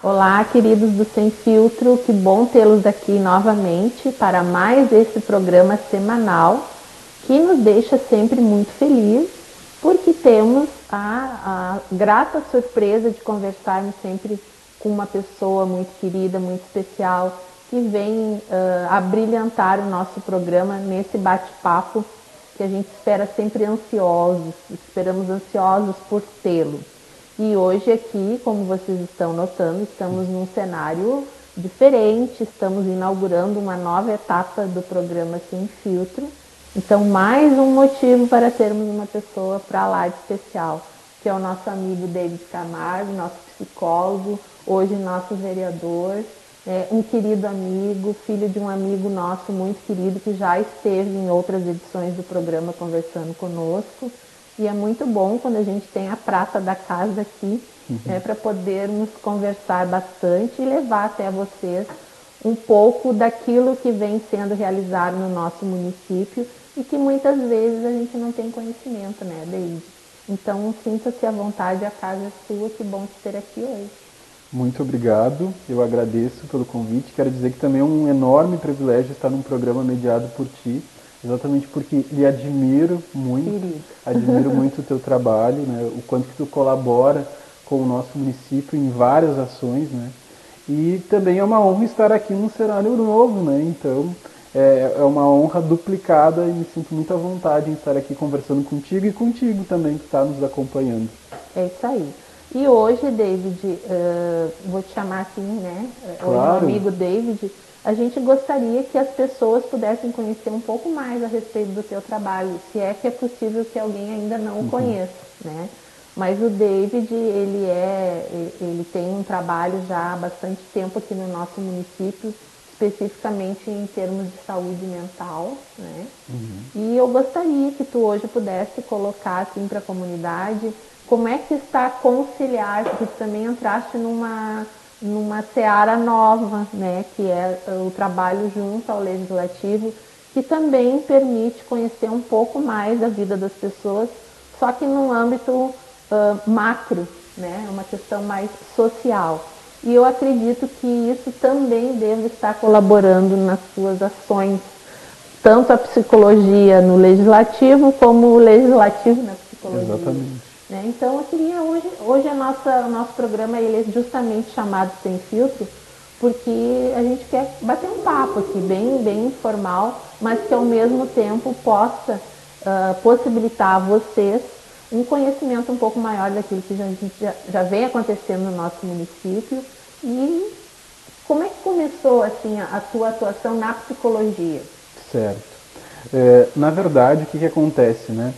Olá, queridos do Sem Filtro, que bom tê-los aqui novamente para mais esse programa semanal que nos deixa sempre muito felizes, porque temos a grata surpresa de conversarmos sempre com uma pessoa muito querida, muito especial, que vem abrilhantar o nosso programa nesse bate-papo que a gente espera sempre esperamos ansiosos por tê-lo. E hoje aqui, como vocês estão notando, estamos num cenário diferente, estamos inaugurando uma nova etapa do programa Sem Filtro. Então, mais um motivo para termos uma pessoa para lá de especial, que é o nosso amigo David Camargo, nosso psicólogo, hoje nosso vereador, um querido amigo, filho de um amigo nosso muito querido, que já esteve em outras edições do programa conversando conosco. E é muito bom quando a gente tem a prata da casa aqui, para podermos conversar bastante e levar até vocês um pouco daquilo que vem sendo realizado no nosso município e que muitas vezes a gente não tem conhecimento, né, David? Então, sinta-se à vontade, a casa é sua, que bom te ter aqui hoje. Muito obrigado, eu agradeço pelo convite. Quero dizer que também é um enorme privilégio estar num programa mediado por ti, exatamente porque lhe admiro muito, admiro muito o teu trabalho, né, o quanto que tu colabora com o nosso município em várias ações, né, e também é uma honra estar aqui num cenário novo, né, então é uma honra duplicada e me sinto muito à vontade em estar aqui conversando contigo e contigo também que está nos acompanhando. É isso aí. E hoje, David, vou te chamar assim, né, Claro. Hoje o amigo David, a gente gostaria que as pessoas pudessem conhecer um pouco mais a respeito do teu trabalho, se é que é possível que alguém ainda não o conheça, né? Mas o David, ele tem um trabalho já há bastante tempo aqui no nosso município, especificamente em termos de saúde mental, né? E eu gostaria que tu hoje pudesse colocar assim para a comunidade como é que está a conciliar, porque tu também entraste numa seara nova, né, que é o trabalho junto ao Legislativo, que também permite conhecer um pouco mais a vida das pessoas, só que num âmbito macro, né, uma questão mais social. E eu acredito que isso também deve estar colaborando nas suas ações, tanto a psicologia no Legislativo, como o Legislativo na psicologia. Exatamente. Então, eu queria hoje o nosso programa ele é justamente chamado Sem Filtro, porque a gente quer bater um papo aqui, bem informal, mas que ao mesmo tempo possa possibilitar a vocês um conhecimento um pouco maior daquilo que a gente já vem acontecendo no nosso município. E como é que começou assim, a tua atuação na psicologia? Certo. Na verdade, o que acontece, né?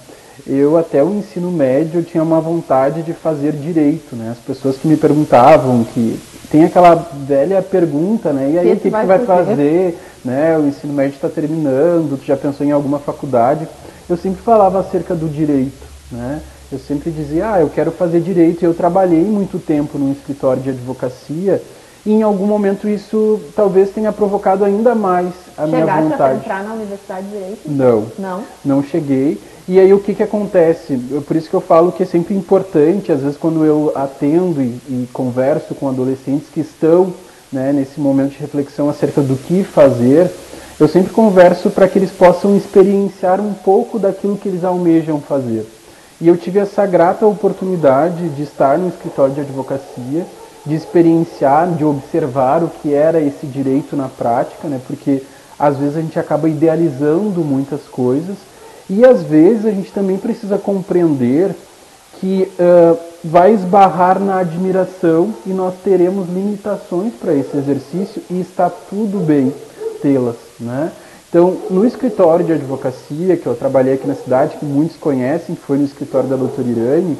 Eu até o ensino médio eu tinha uma vontade de fazer direito, né? As pessoas que me perguntavam, que tem aquela velha pergunta, né? E aí, o que tu vai fazer? Né? O ensino médio está terminando, tu já pensou em alguma faculdade? Eu sempre falava acerca do direito, né? Eu sempre dizia, eu quero fazer direito. E eu trabalhei muito tempo num escritório de advocacia e em algum momento isso talvez tenha provocado ainda mais a minha vontade. Chegaste a entrar na Universidade de Direito? Não cheguei. E aí o que acontece? Por isso que eu falo que é sempre importante, às vezes quando eu atendo e converso com adolescentes que estão, né, nesse momento de reflexão acerca do que fazer, eu sempre converso para que eles possam experienciar um pouco daquilo que eles almejam fazer. E eu tive essa grata oportunidade de estar no escritório de advocacia, de experienciar, de observar o que era esse direito na prática, né, porque às vezes a gente acaba idealizando muitas coisas, e às vezes a gente também precisa compreender que vai esbarrar na admiração e nós teremos limitações para esse exercício e está tudo bem tê-las, né? Então, no escritório de advocacia, que eu trabalhei aqui na cidade, que muitos conhecem, que foi no escritório da doutora Irane,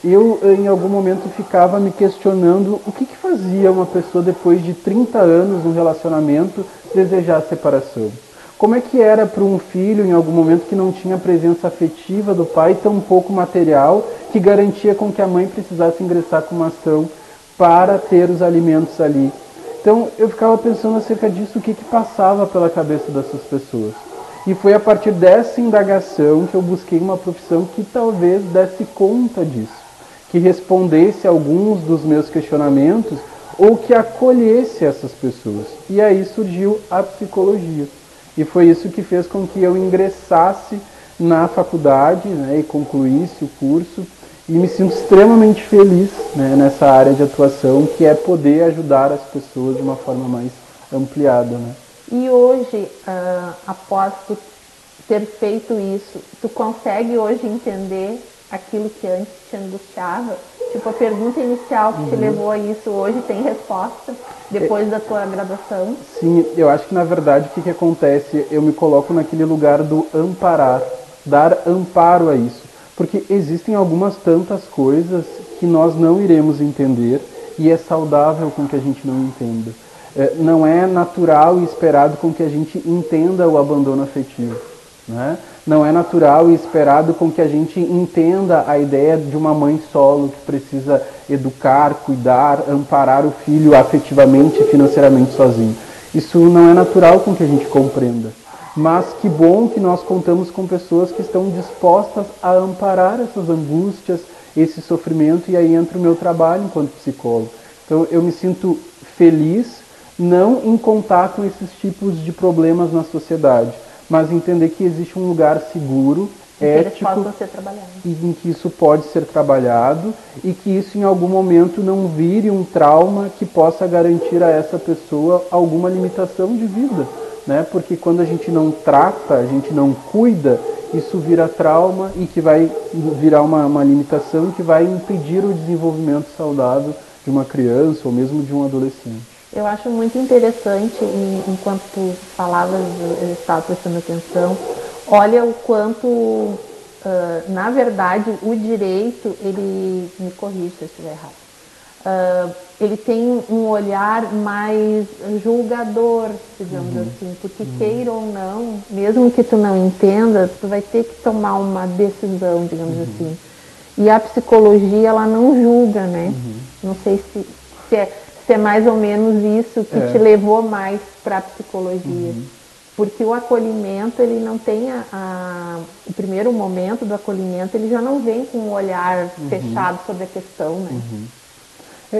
eu em algum momento ficava me questionando o que fazia uma pessoa depois de 30 anos no relacionamento desejar a separação. Como é que era para um filho, em algum momento, que não tinha a presença afetiva do pai, tão pouco material, que garantia com que a mãe precisasse ingressar com uma ação para ter os alimentos ali? Então, eu ficava pensando acerca disso, o que passava pela cabeça dessas pessoas. E foi a partir dessa indagação que eu busquei uma profissão que talvez desse conta disso, que respondesse a alguns dos meus questionamentos, ou que acolhesse essas pessoas. E aí surgiu a psicologia. E foi isso que fez com que eu ingressasse na faculdade, né, e concluísse o curso. E me sinto extremamente feliz, né, nessa área de atuação, que é poder ajudar as pessoas de uma forma mais ampliada, né? E hoje, após tu ter feito isso, tu consegue hoje entender aquilo que antes te angustiava? Tipo, a pergunta inicial que te levou a isso hoje tem resposta depois da tua graduação? Sim, eu acho que na verdade o que acontece, eu me coloco naquele lugar do amparar, dar amparo a isso. Porque existem algumas tantas coisas que nós não iremos entender e é saudável com que a gente não entenda. Não é natural e esperado com que a gente entenda o abandono afetivo, né? Não é natural e esperado com que a gente entenda a ideia de uma mãe solo que precisa educar, cuidar, amparar o filho afetivamente e financeiramente sozinho. Isso não é natural com que a gente compreenda. Mas que bom que nós contamos com pessoas que estão dispostas a amparar essas angústias, esse sofrimento, e aí entra o meu trabalho enquanto psicólogo. Então eu me sinto feliz, não em contar com esses tipos de problemas na sociedade, mas entender que existe um lugar seguro, ético, e em que isso pode ser trabalhado, e que isso em algum momento não vire um trauma que possa garantir a essa pessoa alguma limitação de vida. Né? Porque quando a gente não trata, a gente não cuida, isso vira trauma e que vai virar uma limitação que vai impedir o desenvolvimento saudável de uma criança ou mesmo de um adolescente. Eu acho muito interessante, enquanto tu falavas, eu estava prestando atenção, olha o quanto, na verdade, o direito, ele, me corrige se eu estiver errado, ele tem um olhar mais julgador, digamos assim, porque queira ou não, mesmo que tu não entenda, tu vai ter que tomar uma decisão, digamos assim. E a psicologia, ela não julga, né? Não sei se é mais ou menos isso que te levou mais para a psicologia. Porque o acolhimento, ele não tem o primeiro momento do acolhimento, ele já não vem com um olhar fechado sobre a questão, né?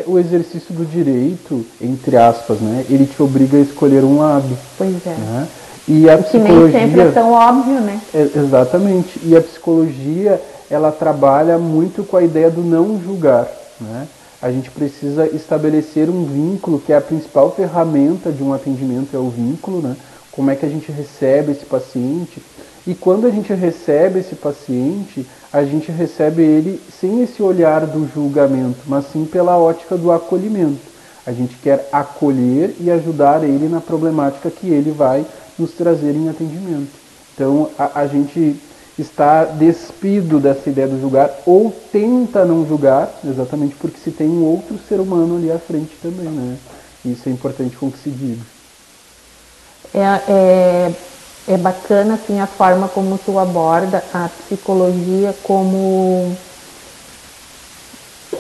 O exercício do direito, entre aspas, né, ele te obriga a escolher um lado. Pois é. Né? E a psicologia, que nem sempre é tão óbvio, né? Exatamente. E a psicologia, ela trabalha muito com a ideia do não julgar. Né? A gente precisa estabelecer um vínculo, que é a principal ferramenta de um atendimento, é o vínculo, né? Como é que a gente recebe esse paciente. E quando a gente recebe esse paciente, a gente recebe ele sem esse olhar do julgamento, mas sim pela ótica do acolhimento. A gente quer acolher e ajudar ele na problemática que ele vai nos trazer em atendimento. Então, a gente está despido dessa ideia do julgar, ou tenta não julgar, exatamente porque se tem um outro ser humano ali à frente também, né? Isso é importante com que se diga. É bacana assim, a forma como tu aborda a psicologia como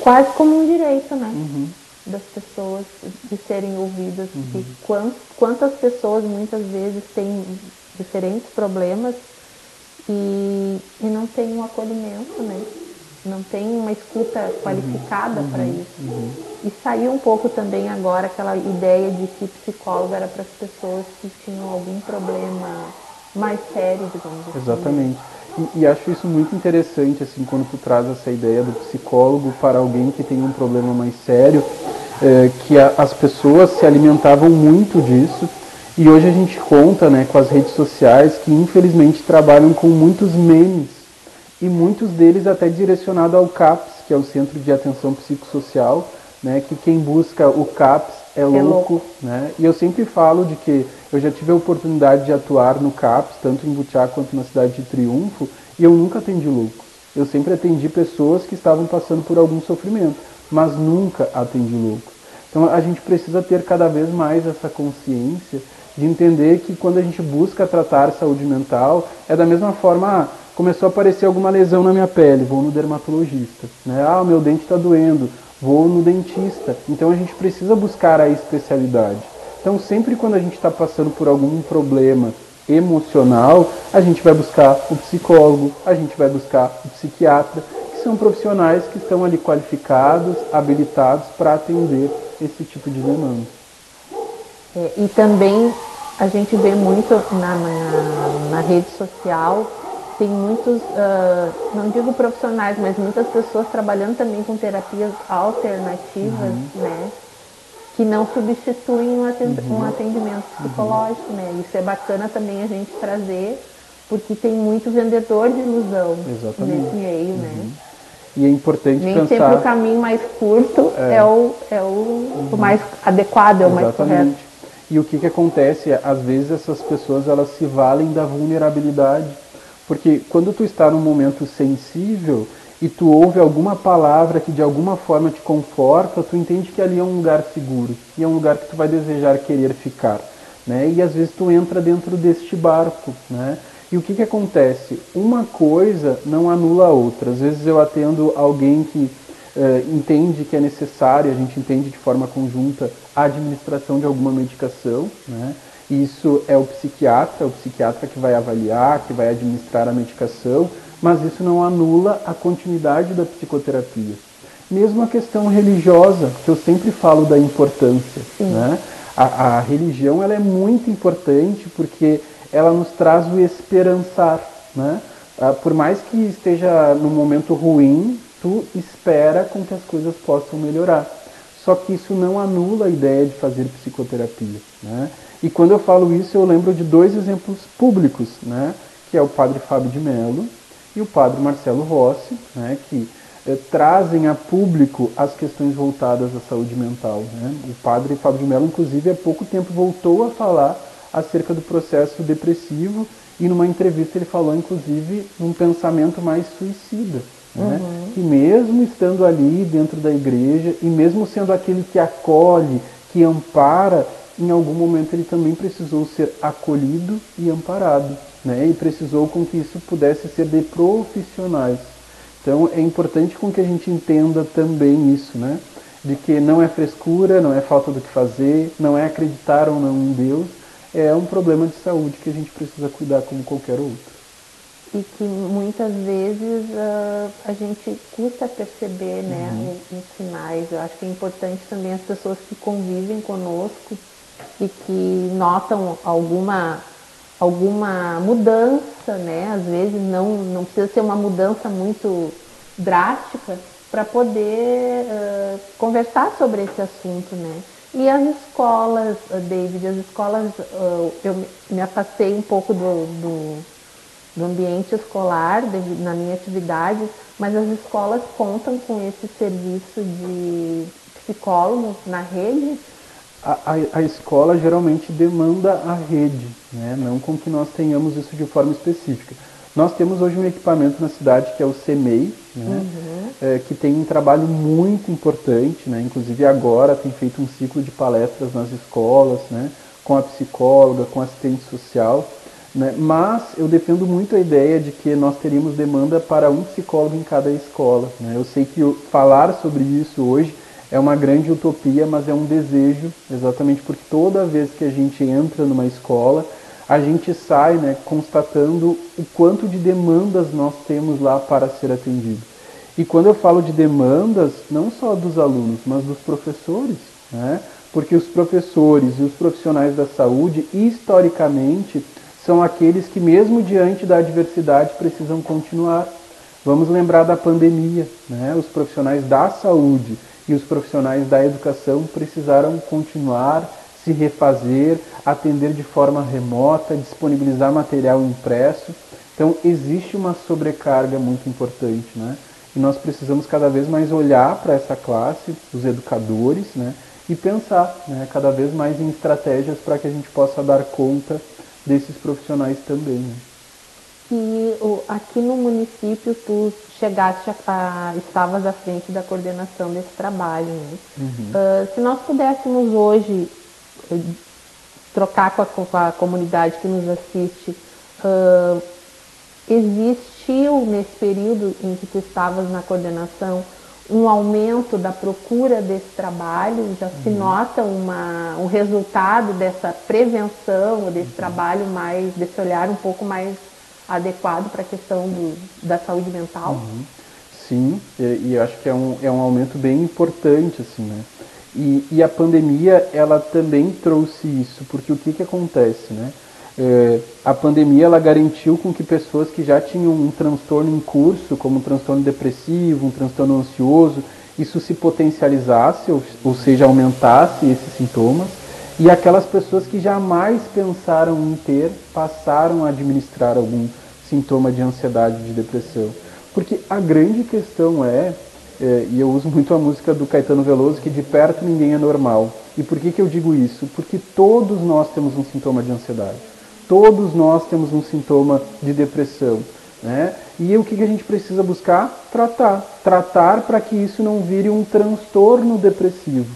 quase como um direito, né? Das pessoas de serem ouvidas. E quantas pessoas muitas vezes têm diferentes problemas e não tem um acolhimento, né? Não tem uma escuta qualificada para isso. E saiu um pouco também agora aquela ideia de que psicólogo era para as pessoas que tinham algum problema mais sério, digamos assim. Exatamente. E acho isso muito interessante, assim, quando tu traz essa ideia do psicólogo para alguém que tem um problema mais sério, que as pessoas se alimentavam muito disso, e hoje a gente conta, né, com as redes sociais que infelizmente trabalham com muitos memes, e muitos deles até direcionados ao CAPS, que é o Centro de Atenção Psicossocial, né, que quem busca o CAPS é louco. Né? E eu sempre falo de que eu já tive a oportunidade de atuar no CAPS, tanto em Butiá quanto na cidade de Triunfo, e eu nunca atendi loucos. Eu sempre atendi pessoas que estavam passando por algum sofrimento, mas nunca atendi loucos. Então a gente precisa ter cada vez mais essa consciência de entender que quando a gente busca tratar saúde mental, é da mesma forma, começou a aparecer alguma lesão na minha pele, vou no dermatologista. Né? O meu dente está doendo, vou no dentista. Então a gente precisa buscar a especialidade. Então sempre quando a gente está passando por algum problema emocional, a gente vai buscar o psicólogo, a gente vai buscar o psiquiatra, que são profissionais que estão ali qualificados, habilitados para atender esse tipo de demanda. E também a gente vê muito na rede social, tem muitos, não digo profissionais, mas muitas pessoas trabalhando também com terapias alternativas, né? Que não substituem um atendimento psicológico, né? Isso é bacana também a gente trazer, porque tem muito vendedor de ilusão nesse meio, né? E é importante nem pensar... sempre o caminho mais curto é o mais adequado, é o mais correto. E o que acontece? Às vezes essas pessoas elas se valem da vulnerabilidade, porque quando tu está num momento sensível e tu ouve alguma palavra que de alguma forma te conforta, tu entende que ali é um lugar seguro, e é um lugar que tu vai desejar querer ficar, né? E às vezes tu entra dentro deste barco, né? E o que acontece? Uma coisa não anula a outra. Às vezes eu atendo alguém que entende que é necessário, a gente entende de forma conjunta a administração de alguma medicação, né? Isso é o psiquiatra que vai avaliar, que vai administrar a medicação, mas isso não anula a continuidade da psicoterapia. Mesmo a questão religiosa, que eu sempre falo da importância, né? A religião ela é muito importante porque ela nos traz o esperançar, né? Por mais que esteja num momento ruim, tu espera com que as coisas possam melhorar. Só que isso não anula a ideia de fazer psicoterapia, né? E quando eu falo isso, eu lembro de dois exemplos públicos, né? Que é o padre Fábio de Mello e o padre Marcelo Rossi, né? Que trazem a público as questões voltadas à saúde mental, né? O padre Fábio de Mello, inclusive, há pouco tempo voltou a falar acerca do processo depressivo e numa entrevista ele falou, inclusive, num pensamento mais suicida, né? Que mesmo estando ali dentro da igreja e mesmo sendo aquele que acolhe, que ampara, em algum momento ele também precisou ser acolhido e amparado, né? E precisou com que isso pudesse ser de profissionais. Então é importante com que a gente entenda também isso, né? De que não é frescura, não é falta do que fazer, não é acreditar ou não em Deus, é um problema de saúde que a gente precisa cuidar como qualquer outro. E que muitas vezes a gente custa perceber, né, os sinais. Eu acho que é importante também as pessoas que convivem conosco e que notam alguma mudança, né? Às vezes não precisa ser uma mudança muito drástica para poder conversar sobre esse assunto, né? E as escolas, David, eu me afastei um pouco do ambiente escolar, na minha atividade, mas as escolas contam com esse serviço de psicólogos na rede? A escola geralmente demanda a rede, né? Não com que nós tenhamos isso de forma específica. Nós temos hoje um equipamento na cidade que é o CEMEI, né? Que tem um trabalho muito importante, né? Inclusive agora tem feito um ciclo de palestras nas escolas, né? Com a psicóloga, com a assistente social, né? Mas eu defendo muito a ideia de que nós teríamos demanda para um psicólogo em cada escola, né? Eu sei que falar sobre isso hoje é uma grande utopia, mas é um desejo, exatamente porque toda vez que a gente entra numa escola, a gente sai, né, constatando o quanto de demandas nós temos lá para ser atendido. E quando eu falo de demandas, não só dos alunos, mas dos professores, né? Porque os professores e os profissionais da saúde, historicamente, são aqueles que, mesmo diante da adversidade, precisam continuar. Vamos lembrar da pandemia, né? Os profissionais da saúde e os profissionais da educação precisaram continuar, se refazer, atender de forma remota, disponibilizar material impresso. Então existe uma sobrecarga muito importante, né? E nós precisamos cada vez mais olhar para essa classe, os educadores, né? E pensar, né, cada vez mais em estratégias para que a gente possa dar conta desses profissionais também, né? E aqui no município tu estavas à frente da coordenação desse trabalho, né? Se nós pudéssemos hoje trocar com a comunidade que nos assiste, existiu nesse período em que tu estavas na coordenação um aumento da procura desse trabalho? Já se nota um resultado dessa prevenção, desse trabalho mais, desse olhar um pouco mais adequado para a questão da saúde mental? Sim, e acho que é um aumento bem importante, assim, né? E a pandemia, ela também trouxe isso, porque o que acontece, né? A pandemia, ela garantiu com que pessoas que já tinham um transtorno em curso, como um transtorno depressivo, um transtorno ansioso, isso se potencializasse, ou seja, aumentasse esses sintomas, e aquelas pessoas que jamais pensaram em ter, passaram a administrar algum sintoma de ansiedade, de depressão. Porque a grande questão e eu uso muito a música do Caetano Veloso, que de perto ninguém é normal. E por que eu digo isso? Porque todos nós temos um sintoma de ansiedade. Todos nós temos um sintoma de depressão. Né? E o que a gente precisa buscar? Tratar. Tratar para que isso não vire um transtorno depressivo.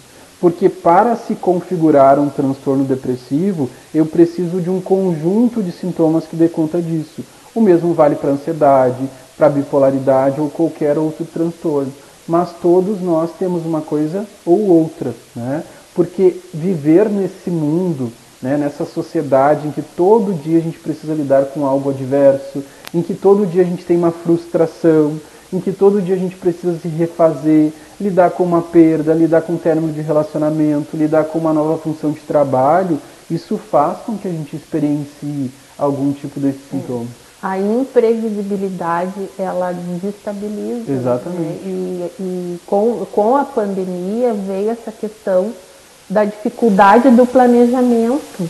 Porque para se configurar um transtorno depressivo, eu preciso de um conjunto de sintomas que dê conta disso. O mesmo vale para a ansiedade, para a bipolaridade ou qualquer outro transtorno. Mas todos nós temos uma coisa ou outra, né? Porque viver nesse mundo, né, nessa sociedade em que todo dia a gente precisa lidar com algo adverso, em que todo dia a gente tem uma frustração, em que todo dia a gente precisa se refazer, lidar com uma perda, lidar com um término de relacionamento, lidar com uma nova função de trabalho, isso faz com que a gente experiencie algum tipo desse sintoma. A imprevisibilidade, ela desestabiliza. Exatamente. Né? E com a pandemia veio essa questão da dificuldade do planejamento.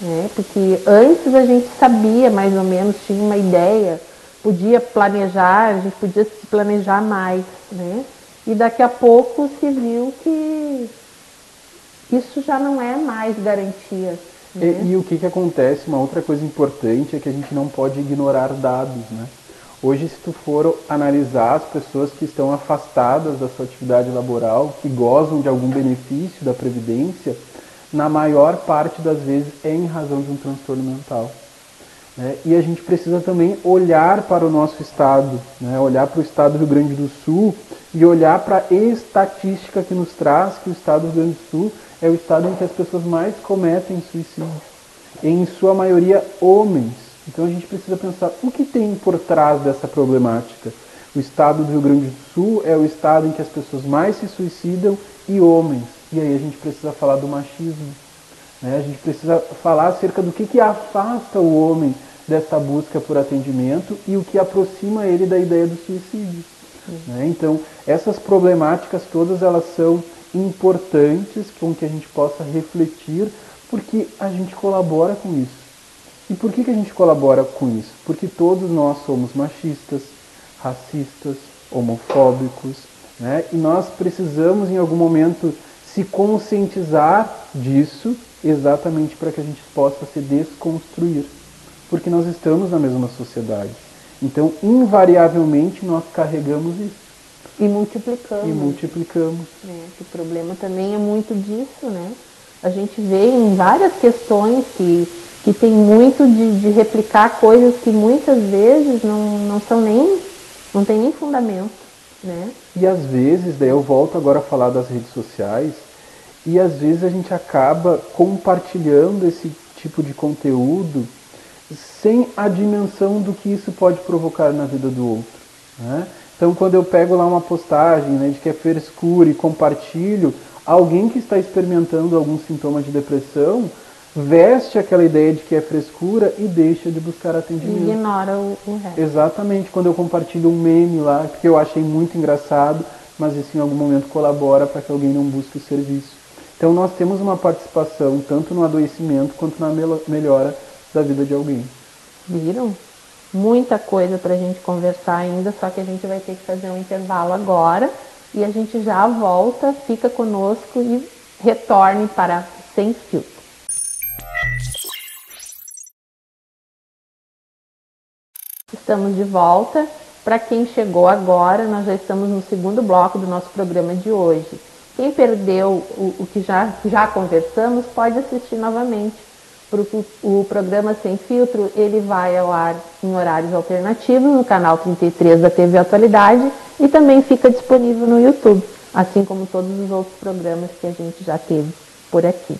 Né? Porque antes a gente sabia, mais ou menos, tinha uma ideia, podia planejar, a gente podia se planejar mais. Né? E daqui a pouco se viu que isso já não é mais garantia. E o que acontece, uma outra coisa importante é que a gente não pode ignorar dados, né? Hoje, se tu for analisar as pessoas que estão afastadas da sua atividade laboral, que gozam de algum benefício da Previdência, na maior parte das vezes é em razão de um transtorno mental. Né? E a gente precisa também olhar para o nosso estado, né? Olhar para o estado do Rio Grande do Sul e olhar para a estatística que nos traz que o estado do Rio Grande do Sul é o estado em que as pessoas mais cometem suicídio. Em sua maioria, homens. Então a gente precisa pensar o que tem por trás dessa problemática. O estado do Rio Grande do Sul é o estado em que as pessoas mais se suicidam e homens. E aí a gente precisa falar do machismo. Né? A gente precisa falar acerca do que afasta o homem dessa busca por atendimento e o que aproxima ele da ideia do suicídio. Né? Então, essas problemáticas todas, elas são importantes com que a gente possa refletir, porque a gente colabora com isso. E por que a gente colabora com isso? Porque todos nós somos machistas, racistas, homofóbicos, né? E nós precisamos em algum momento se conscientizar disso, exatamente para que a gente possa se desconstruir, porque nós estamos na mesma sociedade. Então, invariavelmente, nós carregamos isso. E multiplicamos. O problema também é muito disso, né? A gente vê em várias questões que tem muito de replicar coisas que muitas vezes não tem nem fundamento, né? E às vezes, daí eu volto agora a falar das redes sociais, e às vezes a gente acaba compartilhando esse tipo de conteúdo sem a dimensão do que isso pode provocar na vida do outro, né? Então, quando eu pego lá uma postagem, né, de que é frescura e compartilho, alguém que está experimentando algum sintoma de depressão veste aquela ideia de que é frescura e deixa de buscar atendimento. E ignora o resto. Exatamente, quando eu compartilho um meme lá, que eu achei muito engraçado, mas isso em algum momento colabora para que alguém não busque o serviço. Então, nós temos uma participação tanto no adoecimento quanto na melhora da vida de alguém. Viram? Muita coisa para a gente conversar ainda, só que a gente vai ter que fazer um intervalo agora e a gente já volta, fica conosco e retorne para Sem Filtro. Estamos de volta. Para quem chegou agora, nós já estamos no segundo bloco do nosso programa de hoje. Quem perdeu o que já conversamos pode assistir novamente. O programa Sem Filtro, ele vai ao ar em horários alternativos no canal 33 da TV Atualidade e também fica disponível no YouTube, assim como todos os outros programas que a gente já teve por aqui.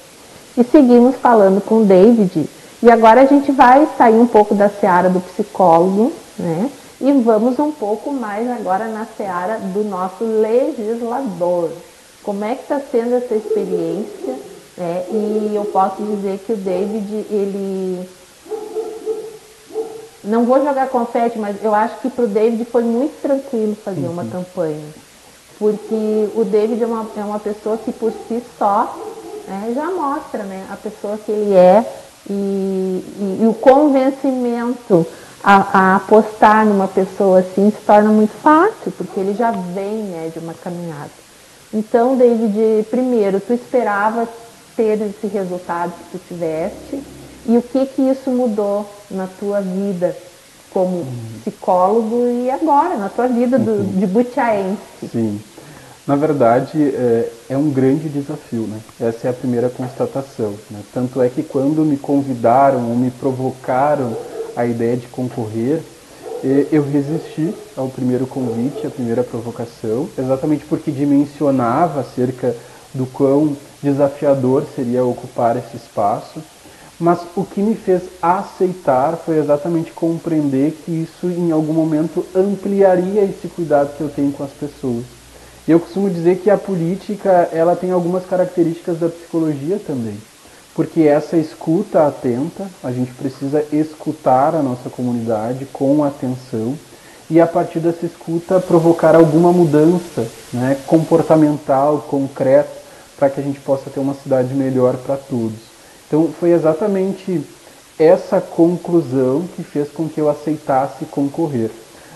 E seguimos falando com o David, e agora a gente vai sair um pouco da seara do psicólogo, né? E vamos um pouco mais agora na seara do nosso legislador. Como é que está sendo essa experiência? Né? E eu posso dizer que o David, ele... Não vou jogar confete, mas eu acho que para o David foi muito tranquilo fazer uma campanha. Porque o David é uma pessoa que por si só, né, já mostra, né, a pessoa que ele é e o convencimento a apostar numa pessoa assim se torna muito fácil, porque ele já vem, né, de uma caminhada. Então, David, primeiro, tu esperava ter esse resultado que tu tiveste e o que isso mudou na tua vida como psicólogo e agora na tua vida de butiaense? Sim. Na verdade, é um grande desafio, né? Essa é a primeira constatação, né? Tanto é que quando me convidaram ou me provocaram a ideia de concorrer, eu resisti ao primeiro convite, à primeira provocação, exatamente porque dimensionava acerca do quão desafiador seria ocupar esse espaço. Mas o que me fez aceitar foi exatamente compreender que isso em algum momento ampliaria esse cuidado que eu tenho com as pessoas. E eu costumo dizer que a política, ela tem algumas características da psicologia também. Porque essa escuta atenta, a gente precisa escutar a nossa comunidade com atenção e a partir dessa escuta provocar alguma mudança, né, comportamental, concreta, para que a gente possa ter uma cidade melhor para todos. Então foi exatamente essa conclusão que fez com que eu aceitasse concorrer.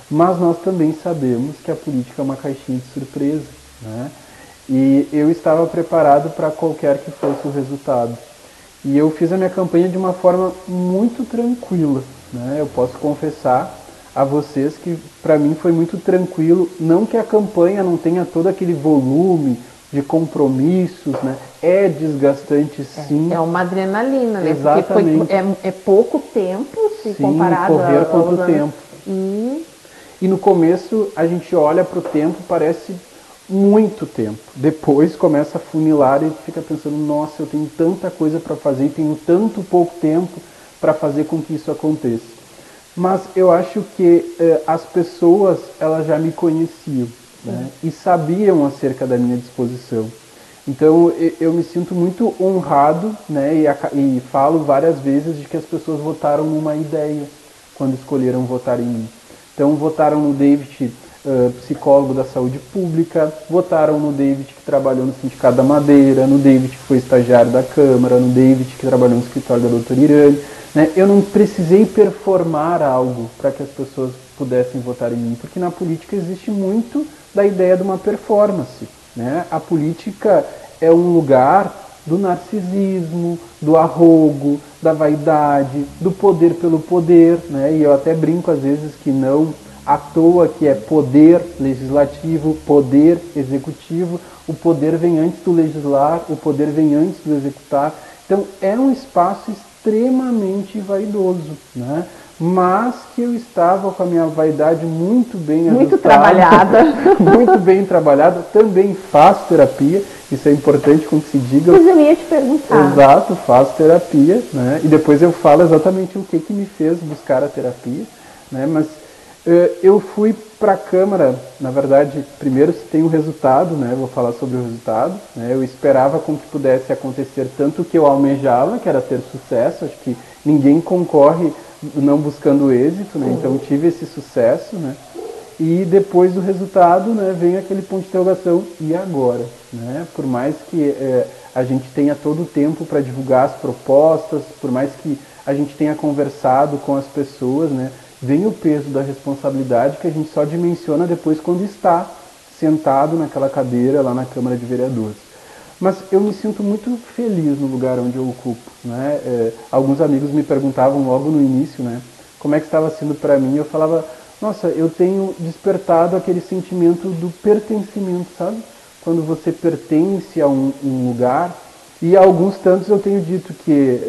Mas nós também sabemos que a política é uma caixinha de surpresa, né? E eu estava preparado para qualquer que fosse o resultado. E eu fiz a minha campanha de uma forma muito tranquila, né? Eu posso confessar a vocês que para mim foi muito tranquilo, não que a campanha não tenha todo aquele volume de compromissos, né? É desgastante, sim. É uma adrenalina, né? Exatamente. Porque é pouco tempo se sim, comparado correr quanto tempo. E no começo a gente olha para o tempo, parece muito tempo. Depois começa a funilar e fica pensando, nossa, eu tenho tanta coisa para fazer e tenho tanto pouco tempo para fazer com que isso aconteça. Mas eu acho que as pessoas, elas já me conheciam, né? E sabiam acerca da minha disposição. Então eu me sinto muito honrado, né? E falo várias vezes de que as pessoas votaram numa ideia quando escolheram votar em mim. Então votaram no David, psicólogo da saúde pública, votaram no David que trabalhou no Sindicato da Madeira, no David que foi estagiário da Câmara, no David que trabalhou no escritório da doutora Irane. Né? Eu não precisei performar algo para que as pessoas pudessem votar em mim, porque na política existe muito da ideia de uma performance. Né? A política é um lugar do narcisismo, do arrogo, da vaidade, do poder pelo poder, né? E eu até brinco às vezes que não à toa que é poder legislativo, poder executivo, o poder vem antes do legislar, o poder vem antes do executar. Então é um espaço extremamente vaidoso, né? Mas que eu estava com a minha vaidade muito bem ajustada, trabalhada. muito bem trabalhada, também faço terapia, isso é importante como se diga. Mas eu ia te perguntar. Exato, faço terapia, né? E depois eu falo exatamente o que me fez buscar a terapia, né? Mas eu fui para a Câmara, na verdade, primeiro se tem o resultado, né? Vou falar sobre o resultado, né? Eu esperava com que pudesse acontecer tanto o que eu almejava, que era ter sucesso, acho que ninguém concorre não buscando êxito, né? Então tive esse sucesso, né? E depois do resultado, né, vem aquele ponto de interrogação, e agora? Né? Por mais que a gente tenha todo o tempo para divulgar as propostas, por mais que a gente tenha conversado com as pessoas, né, vem o peso da responsabilidade que a gente só dimensiona depois quando está sentado naquela cadeira lá na Câmara de Vereadores. Mas eu me sinto muito feliz no lugar onde eu ocupo. Né? Alguns amigos me perguntavam logo no início, né, como é que estava sendo para mim. Eu falava, nossa, eu tenho despertado aquele sentimento do pertencimento, sabe? Quando você pertence a um lugar. E há alguns tantos eu tenho dito que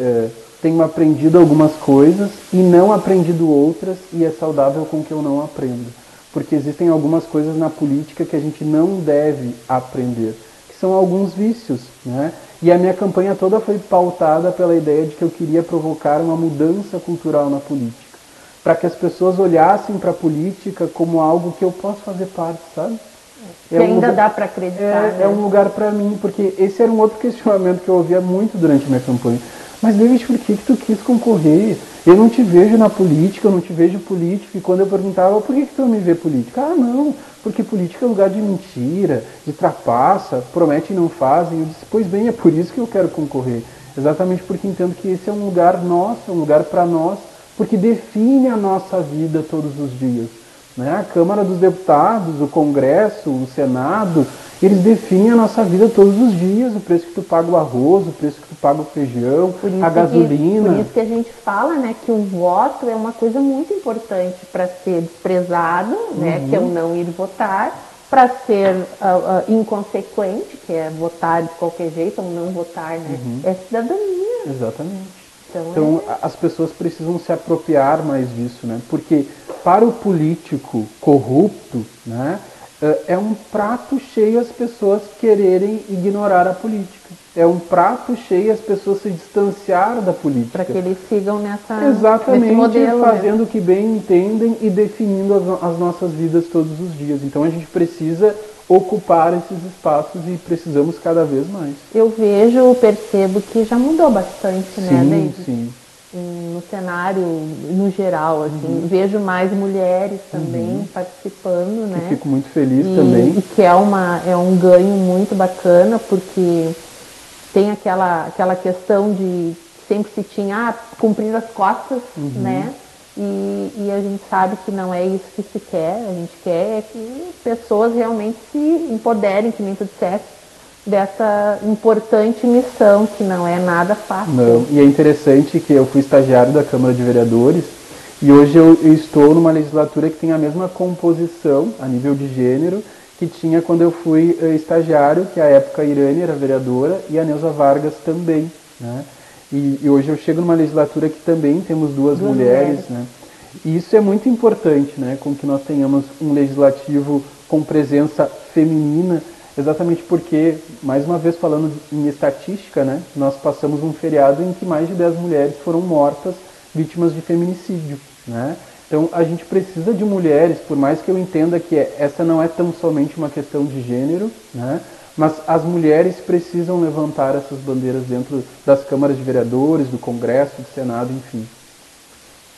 tenho aprendido algumas coisas e não aprendido outras, e é saudável com que eu não aprenda. Porque existem algumas coisas na política que a gente não deve aprender, que são alguns vícios, né? E a minha campanha toda foi pautada pela ideia de que eu queria provocar uma mudança cultural na política, para que as pessoas olhassem para a política como algo que eu posso fazer parte, sabe? Que ainda dá para acreditar. É um lugar para mim, porque esse era um outro questionamento que eu ouvia muito durante a minha campanha. Mas, David, por que tu quis concorrer? Eu não te vejo na política, eu não te vejo político. E quando eu perguntava, por que tu não me vê política? Ah, não, porque política é lugar de mentira, de trapaça, prometem e não fazem. Eu disse, pois bem, é por isso que eu quero concorrer. Exatamente porque entendo que esse é um lugar nosso, é um lugar para nós, porque define a nossa vida todos os dias. Né? A Câmara dos Deputados, o Congresso, o Senado, eles definem a nossa vida todos os dias, o preço que tu paga o arroz, o preço que tu paga o feijão, a gasolina. Por isso que a gente fala, né, que o voto é uma coisa muito importante para ser desprezado, né, que é o não ir votar, para ser inconsequente, que é votar de qualquer jeito ou não votar, né, é cidadania. Exatamente. Então as pessoas precisam se apropriar mais disso, né, porque para o político corrupto, né, é um prato cheio as pessoas quererem ignorar a política. É um prato cheio as pessoas se distanciar da política. Para que eles sigam nesse modelo, fazendo mesmo. o que bem entendem e definindo as nossas vidas todos os dias. Então a gente precisa ocupar esses espaços e precisamos cada vez mais. Eu percebo que já mudou bastante, né, David? Sim. No cenário, no geral, assim, vejo mais mulheres também participando, né? Eu fico muito feliz também. E que é um ganho muito bacana, porque tem aquela questão de sempre se tinha cumprir as cotas, né? E a gente sabe que não é isso que se quer, a gente quer que pessoas realmente se empoderem, que nem tu disseste, dessa importante missão, que não é nada fácil. Não, e é interessante que eu fui estagiário da Câmara de Vereadores e hoje eu estou numa legislatura que tem a mesma composição a nível de gênero que tinha quando eu fui estagiário, que à época a Irane era vereadora e a Neuza Vargas também, né? E hoje eu chego numa legislatura que também temos duas mulheres, né? E isso é muito importante, né? Com que nós tenhamos um legislativo com presença feminina, exatamente porque, mais uma vez falando em estatística, né? Nós passamos um feriado em que mais de 10 mulheres foram mortas vítimas de feminicídio, né? Então a gente precisa de mulheres, por mais que eu entenda que essa não é tão somente uma questão de gênero, né? Mas as mulheres precisam levantar essas bandeiras dentro das câmaras de vereadores, do Congresso, do Senado, enfim.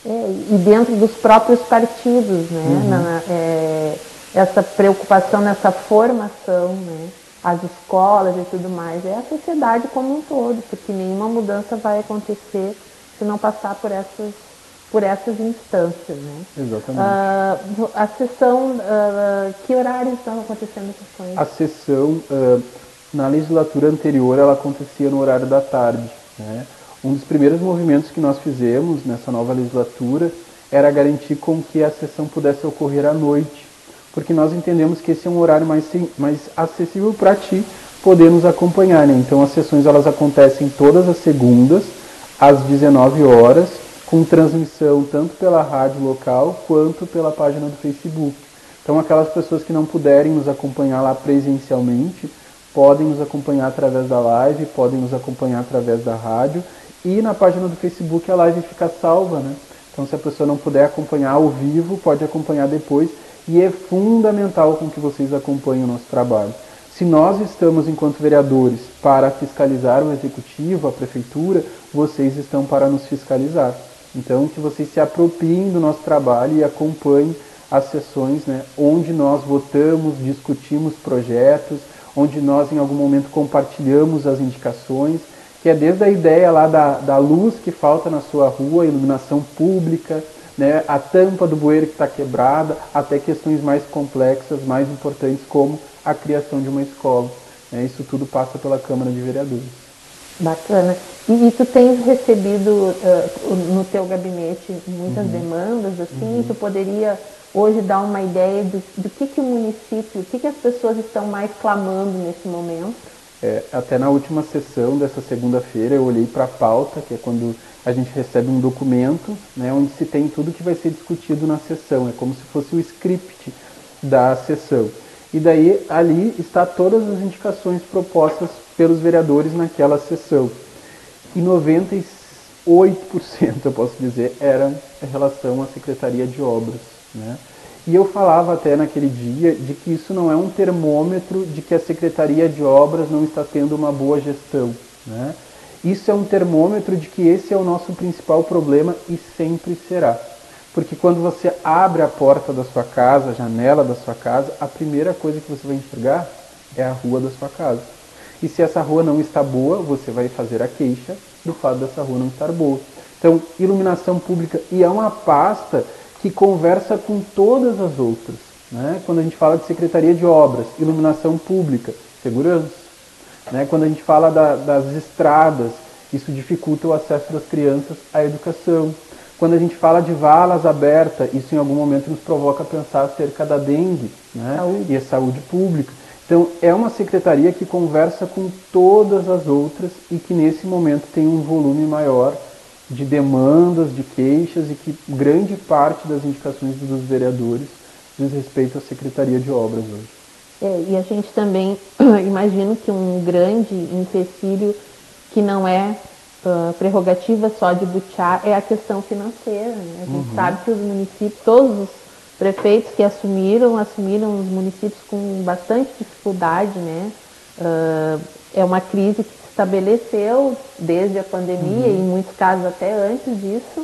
E dentro dos próprios partidos, né? Essa preocupação nessa formação, né? As escolas e tudo mais, é a sociedade como um todo, porque nenhuma mudança vai acontecer se não passar por essas instâncias, né? Exatamente. A sessão, que horários estão acontecendo as sessões? A sessão, na legislatura anterior, ela acontecia no horário da tarde, né? Um dos primeiros movimentos que nós fizemos nessa nova legislatura era garantir com que a sessão pudesse ocorrer à noite, porque nós entendemos que esse é um horário mais acessível para ti poder nos acompanhar, né? Então as sessões elas acontecem todas as segundas, às 19 horas, com transmissão tanto pela rádio local quanto pela página do Facebook. Então aquelas pessoas que não puderem nos acompanhar lá presencialmente, podem nos acompanhar através da live, podem nos acompanhar através da rádio, e na página do Facebook a live fica salva, né? Então se a pessoa não puder acompanhar ao vivo, pode acompanhar depois, e é fundamental com que vocês acompanhem o nosso trabalho. Se nós estamos, enquanto vereadores, para fiscalizar o executivo, a prefeitura, vocês estão para nos fiscalizar. Então, que vocês se apropriem do nosso trabalho e acompanhem as sessões, né, onde nós votamos, discutimos projetos, onde nós, em algum momento, compartilhamos as indicações, que é desde a ideia lá da luz que falta na sua rua, iluminação pública, né, a tampa do bueiro que está quebrada, até questões mais complexas, mais importantes, como a criação de uma escola. Né, isso tudo passa pela Câmara de Vereadores. Bacana. E tu tens recebido no teu gabinete muitas demandas, assim, tu poderia hoje dar uma ideia do que o município, o que as pessoas estão mais clamando nesse momento? Até na última sessão dessa segunda-feira eu olhei para a pauta, que é quando a gente recebe um documento, né, onde se tem tudo que vai ser discutido na sessão, é como se fosse o script da sessão. E daí ali está todas as indicações propostas pelos vereadores naquela sessão. E 98%, eu posso dizer, eram em relação à Secretaria de Obras, né? E eu falava até naquele dia de que isso não é um termômetro de que a Secretaria de Obras não está tendo uma boa gestão, né? Isso é um termômetro de que esse é o nosso principal problema e sempre será. Porque quando você abre a porta da sua casa, a janela da sua casa, a primeira coisa que você vai enxergar é a rua da sua casa. E se essa rua não está boa, você vai fazer a queixa do fato dessa rua não estar boa. Então, iluminação pública, e é uma pasta que conversa com todas as outras, né? Quando a gente fala de Secretaria de Obras, iluminação pública, segurança. Né? Quando a gente fala das estradas, isso dificulta o acesso das crianças à educação. Quando a gente fala de valas abertas, isso em algum momento nos provoca a pensar acerca da dengue, né? E a saúde pública. Então, é uma secretaria que conversa com todas as outras e que nesse momento tem um volume maior de demandas, de queixas, e que grande parte das indicações dos vereadores diz respeito à Secretaria de Obras hoje. E a gente também imagina que um grande empecilho que não é prerrogativa só de Butiá é a questão financeira, né? A gente sabe que os municípios, todos os prefeitos que assumiram os municípios com bastante dificuldade, né? É uma crise que se estabeleceu desde a pandemia, e em muitos casos até antes disso,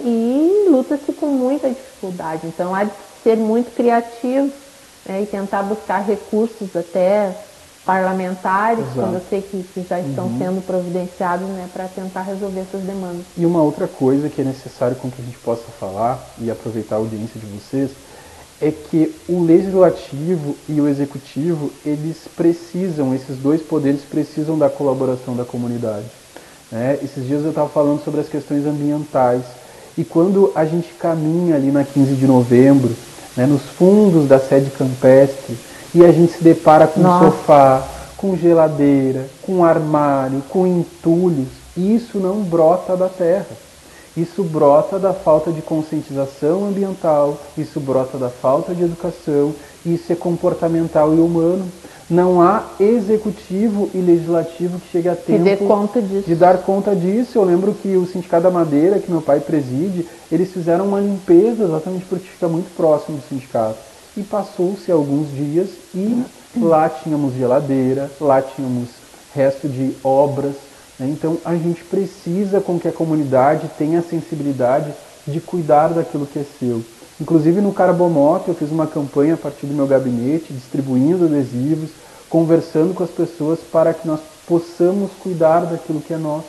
e luta-se com muita dificuldade. Então há de ser muito criativo, e tentar buscar recursos até parlamentares, quando eu sei que já estão sendo providenciados, né, para tentar resolver essas demandas. E uma outra coisa que é necessário com que a gente possa falar e aproveitar a audiência de vocês é que o legislativo e o executivo, esses dois poderes precisam da colaboração da comunidade. Né? Esses dias eu estava falando sobre as questões ambientais, e quando a gente caminha ali na 15 de novembro, né, nos fundos da sede campestre, e a gente se depara com sofá, com geladeira, com armário, com entulhos, isso não brota da terra. Isso brota da falta de conscientização ambiental, isso brota da falta de educação, isso é comportamental e humano. Não há executivo e legislativo que chegue a tempo de dar conta disso. Eu lembro que o Sindicato da Madeira, que meu pai preside, eles fizeram uma limpeza exatamente porque fica muito próximo do sindicato. E passou-se alguns dias e lá tínhamos geladeira, lá tínhamos resto de obras. Então a gente precisa com que a comunidade tenha a sensibilidade de cuidar daquilo que é seu. Inclusive no Carbomoto eu fiz uma campanha a partir do meu gabinete, distribuindo adesivos, conversando com as pessoas para que nós possamos cuidar daquilo que é nosso.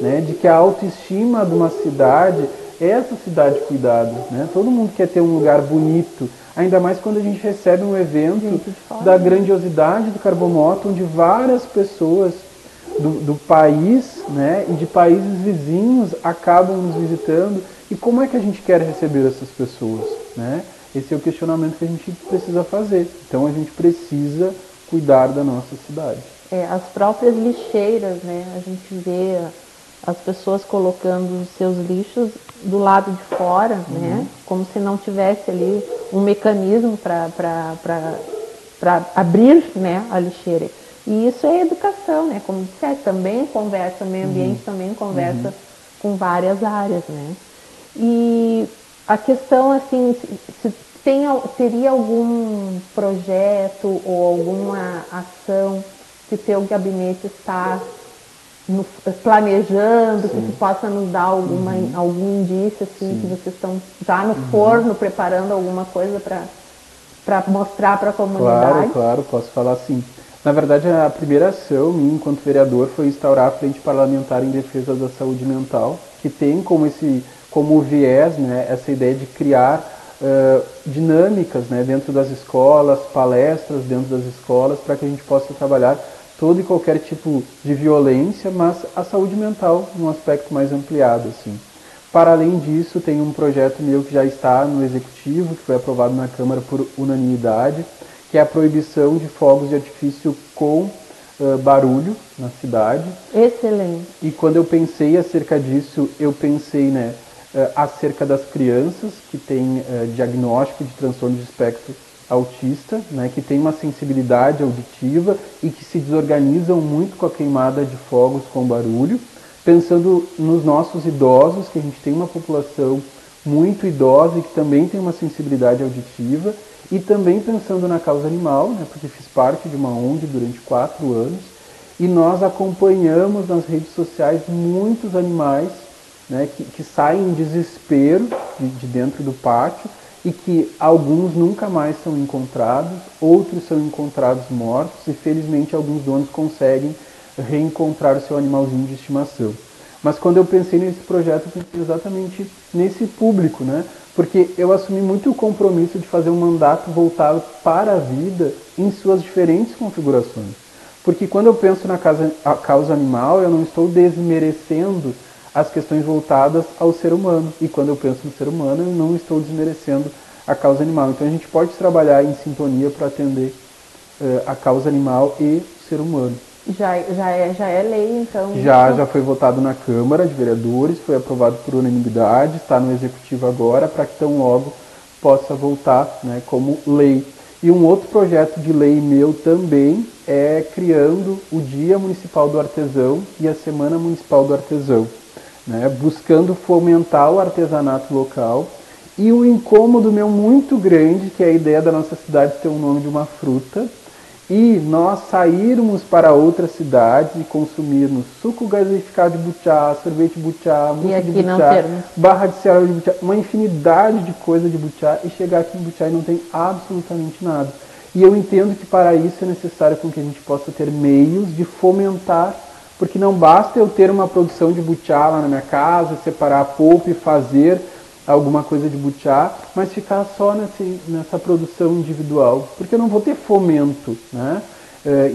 Né? De que a autoestima de uma cidade é essa cidade cuidada. Né? Todo mundo quer ter um lugar bonito, ainda mais quando a gente recebe um evento da grandiosidade do Carbomoto, onde várias pessoas do país, né, e de países vizinhos acabam nos visitando. E como é que a gente quer receber essas pessoas? Né? Esse é o questionamento que a gente precisa fazer. Então a gente precisa cuidar da nossa cidade. As próprias lixeiras, né? A gente vê as pessoas colocando os seus lixos do lado de fora, né? Como se não tivesse ali um mecanismo para abrir, né, a lixeira. E isso é educação, né? Como disse, também conversa, meio ambiente também conversa com várias áreas, né? E a questão, assim, se teria algum projeto ou alguma ação que o teu gabinete está planejando, que possa nos dar algum indício, assim, que vocês estão já no forno preparando alguma coisa para mostrar para a comunidade? Claro, posso falar assim. Na verdade, a primeira ação minha enquanto vereador foi instaurar a Frente Parlamentar em Defesa da Saúde Mental, que tem como viés, né, essa ideia de criar dinâmicas, né, dentro das escolas, palestras dentro das escolas, para que a gente possa trabalhar todo e qualquer tipo de violência, mas a saúde mental num aspecto mais ampliado, assim. Para além disso, tem um projeto meu que já está no Executivo, que foi aprovado na Câmara por unanimidade, que é a proibição de fogos de artifício com barulho na cidade. Excelente. E quando eu pensei acerca disso, eu pensei, né, acerca das crianças que têm diagnóstico de transtorno de espectro autista, né, que tem uma sensibilidade auditiva e que se desorganizam muito com a queimada de fogos com barulho, pensando nos nossos idosos, que a gente tem uma população muito idosa e que também tem uma sensibilidade auditiva, e também pensando na causa animal, né, porque fiz parte de uma ONG durante 4 anos, e nós acompanhamos nas redes sociais muitos animais, né, que saem em desespero de dentro do pátio, e que alguns nunca mais são encontrados, outros são encontrados mortos, e felizmente alguns donos conseguem reencontrar o seu animalzinho de estimação. Mas quando eu pensei nesse projeto, eu pensei exatamente nesse público, né? Porque eu assumi muito o compromisso de fazer um mandato voltado para a vida em suas diferentes configurações. Porque quando eu penso na causa animal, eu não estou desmerecendo as questões voltadas ao ser humano. E quando eu penso no ser humano, eu não estou desmerecendo a causa animal. Então a gente pode trabalhar em sintonia para atender a causa animal e o ser humano. Já é lei, então? Já foi votado na Câmara de Vereadores, foi aprovado por unanimidade, está no Executivo agora, para que tão logo possa voltar, né, como lei. E um outro projeto de lei meu também é criando o Dia Municipal do Artesão e a Semana Municipal do Artesão, né, buscando fomentar o artesanato local. E um incômodo meu muito grande, que é a ideia da nossa cidade ter o nome de uma fruta, e nós sairmos para outras cidades e consumirmos suco gasificado de butiá, sorvete de butiá, mousse de butiá, barra de cereal de butiá, uma infinidade de coisas de butiá, e chegar aqui em Butiá e não tem absolutamente nada. E eu entendo que para isso é necessário com que a gente possa ter meios de fomentar, porque não basta eu ter uma produção de butiá lá na minha casa, separar a polpa e fazer alguma coisa de butiá, mas ficar só nessa produção individual, porque eu não vou ter fomento, né?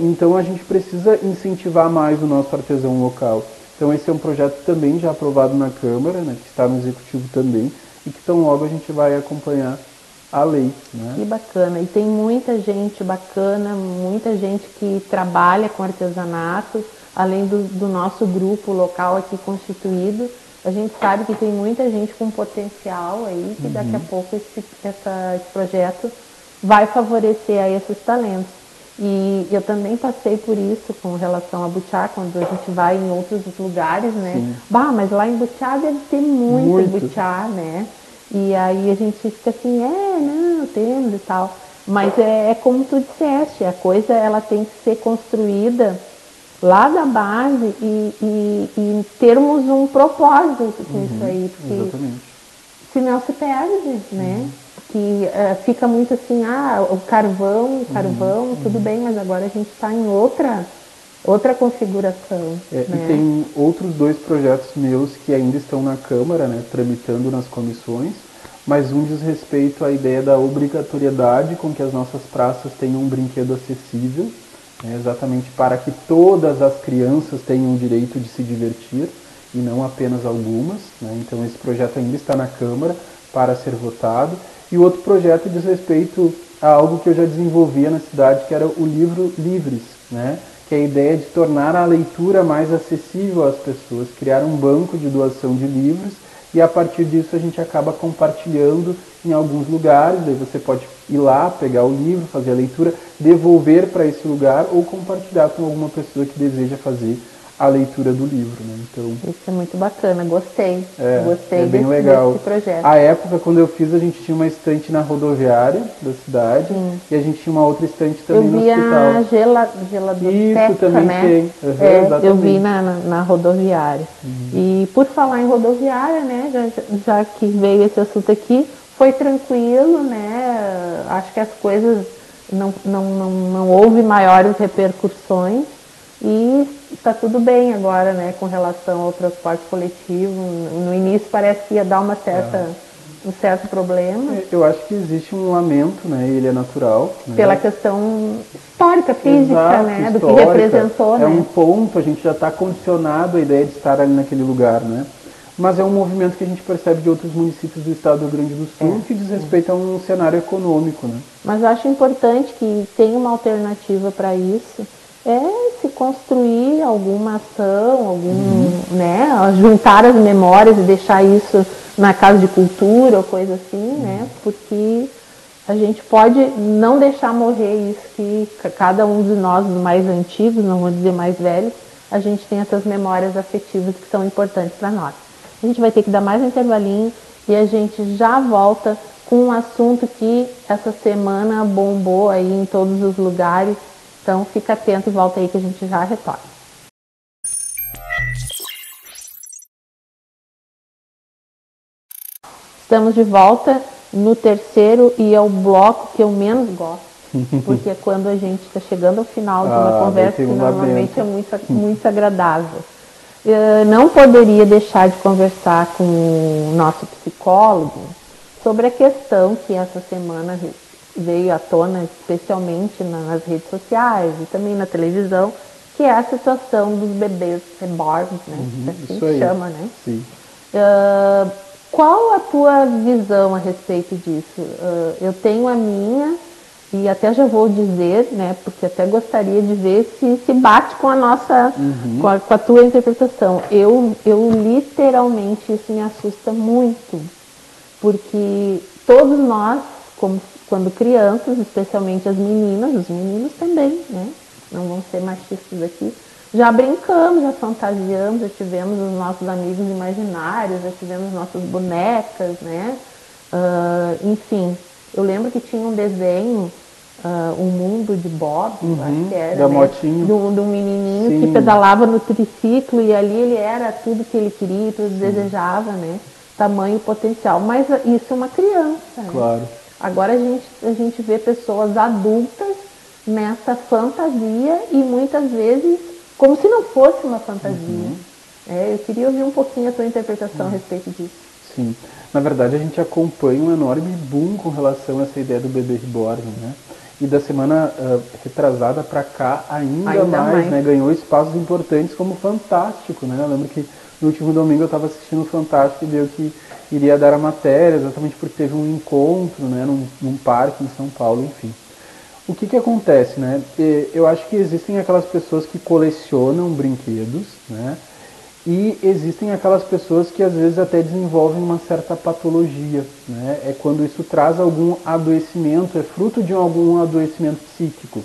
Então a gente precisa incentivar mais o nosso artesão local. Então esse é um projeto também já aprovado na Câmara, né, que está no Executivo também, e que tão logo a gente vai acompanhar a lei, né? Que bacana, e tem muita gente bacana, muita gente que trabalha com artesanato, além do nosso grupo local aqui constituído. A gente sabe que tem muita gente com potencial aí, que daqui a pouco esse projeto vai favorecer a esses talentos. E eu também passei por isso com relação a Butiá, quando a gente vai em outros lugares, né? Sim. Bah, mas lá em Butiá deve ter muito Butiá, né? E aí a gente fica assim, não, temos e tal. Mas é como tu disseste, a coisa ela tem que ser construída lá da base e termos um propósito com isso aí, porque exatamente. Senão se perde, né? Que fica muito assim, o carvão, tudo bem, mas agora a gente está em outra configuração. Né? E tem outros 2 projetos meus que ainda estão na Câmara, né, tramitando nas comissões, mas um diz respeito à ideia da obrigatoriedade com que as nossas praças tenham um brinquedo acessível, exatamente para que todas as crianças tenham o direito de se divertir e não apenas algumas, né? Então esse projeto ainda está na Câmara para ser votado. E o outro projeto diz respeito a algo que eu já desenvolvia na cidade, que era o livro Livres, né? Que é a ideia de tornar a leitura mais acessível às pessoas, criar um banco de doação de livros, e a partir disso a gente acaba compartilhando em alguns lugares. Daí você pode ir lá, pegar o livro, fazer a leitura, devolver para esse lugar ou compartilhar com alguma pessoa que deseja fazer a leitura do livro, né? Então, isso é muito bacana, gostei bem legal. Desse projeto. A época, quando eu fiz, a gente tinha uma estante na rodoviária da cidade. Sim. E a gente tinha uma outra estante também no hospital. Eu vi a geladoteca, isso também, né? tem. Eu vi na rodoviária. E por falar em rodoviária, né, já que veio esse assunto aqui, foi tranquilo, né? Acho que as coisas não houve maiores repercussões. E está tudo bem agora, né, com relação ao transporte coletivo. No início parece que ia dar um certo problema. Eu acho que existe um lamento, né, ele é natural. Né? Pela questão histórica, física, exato, né, histórica, do que representou. É um ponto, a gente já está condicionado à ideia de estar ali naquele lugar, né? Mas é um movimento que a gente percebe de outros municípios do estado do Rio Grande do Sul, que diz respeito a um cenário econômico, né? Mas eu acho importante que tenha uma alternativa para isso. Se construir alguma ação, né, juntar as memórias e deixar isso na casa de cultura ou coisa assim, né, porque a gente pode não deixar morrer isso, que cada um de nós, mais antigos, não vou dizer mais velhos, a gente tem essas memórias afetivas que são importantes para nós. A gente vai ter que dar mais um intervalinho e a gente já volta com um assunto que essa semana bombou aí em todos os lugares. Então fica atento e volta aí que a gente já retorna. Estamos de volta no terceiro e é o bloco que eu menos gosto, porque é quando a gente está chegando ao final de uma conversa que normalmente é muito agradável. Eu não poderia deixar de conversar com o nosso psicólogo sobre a questão que essa semana veio à tona, especialmente nas redes sociais e também na televisão, que é a situação dos bebês reborn, né? Assim se chama, né? Sim. Qual a tua visão a respeito disso? Eu tenho a minha, e até já vou dizer, né, porque até gostaria de ver se bate com a nossa, com a tua interpretação. Eu literalmente, isso me assusta muito, porque todos nós, quando crianças, especialmente as meninas, os meninos também, né, não vão ser machistas aqui, já brincamos, já fantasiamos, já tivemos os nossos amigos imaginários, já tivemos nossas bonecas, né? Enfim, eu lembro que tinha um desenho, O Mundo de Bob, acho que era, da né? motinho. De um menininho que pedalava no triciclo e ali ele era tudo que ele queria, tudo que desejava, né? Tamanho e potencial. Mas isso é uma criança, né? Claro. Agora a gente vê pessoas adultas nessa fantasia e muitas vezes como se não fosse uma fantasia. Eu queria ouvir um pouquinho a tua interpretação a respeito disso. Sim. Na verdade, a gente acompanha um enorme boom com relação a essa ideia do bebê reborn, né? E da semana retrasada para cá, ainda mais, né? Ganhou espaços importantes como o Fantástico, né? Eu lembro que no último domingo eu estava assistindo o Fantástico e deu que iria dar a matéria, exatamente porque teve um encontro, né? Num parque em São Paulo, enfim. O que acontece, né? Eu acho que existem aquelas pessoas que colecionam brinquedos, né? E existem aquelas pessoas que às vezes até desenvolvem uma certa patologia, né? É quando isso traz algum adoecimento, é fruto de algum adoecimento psíquico,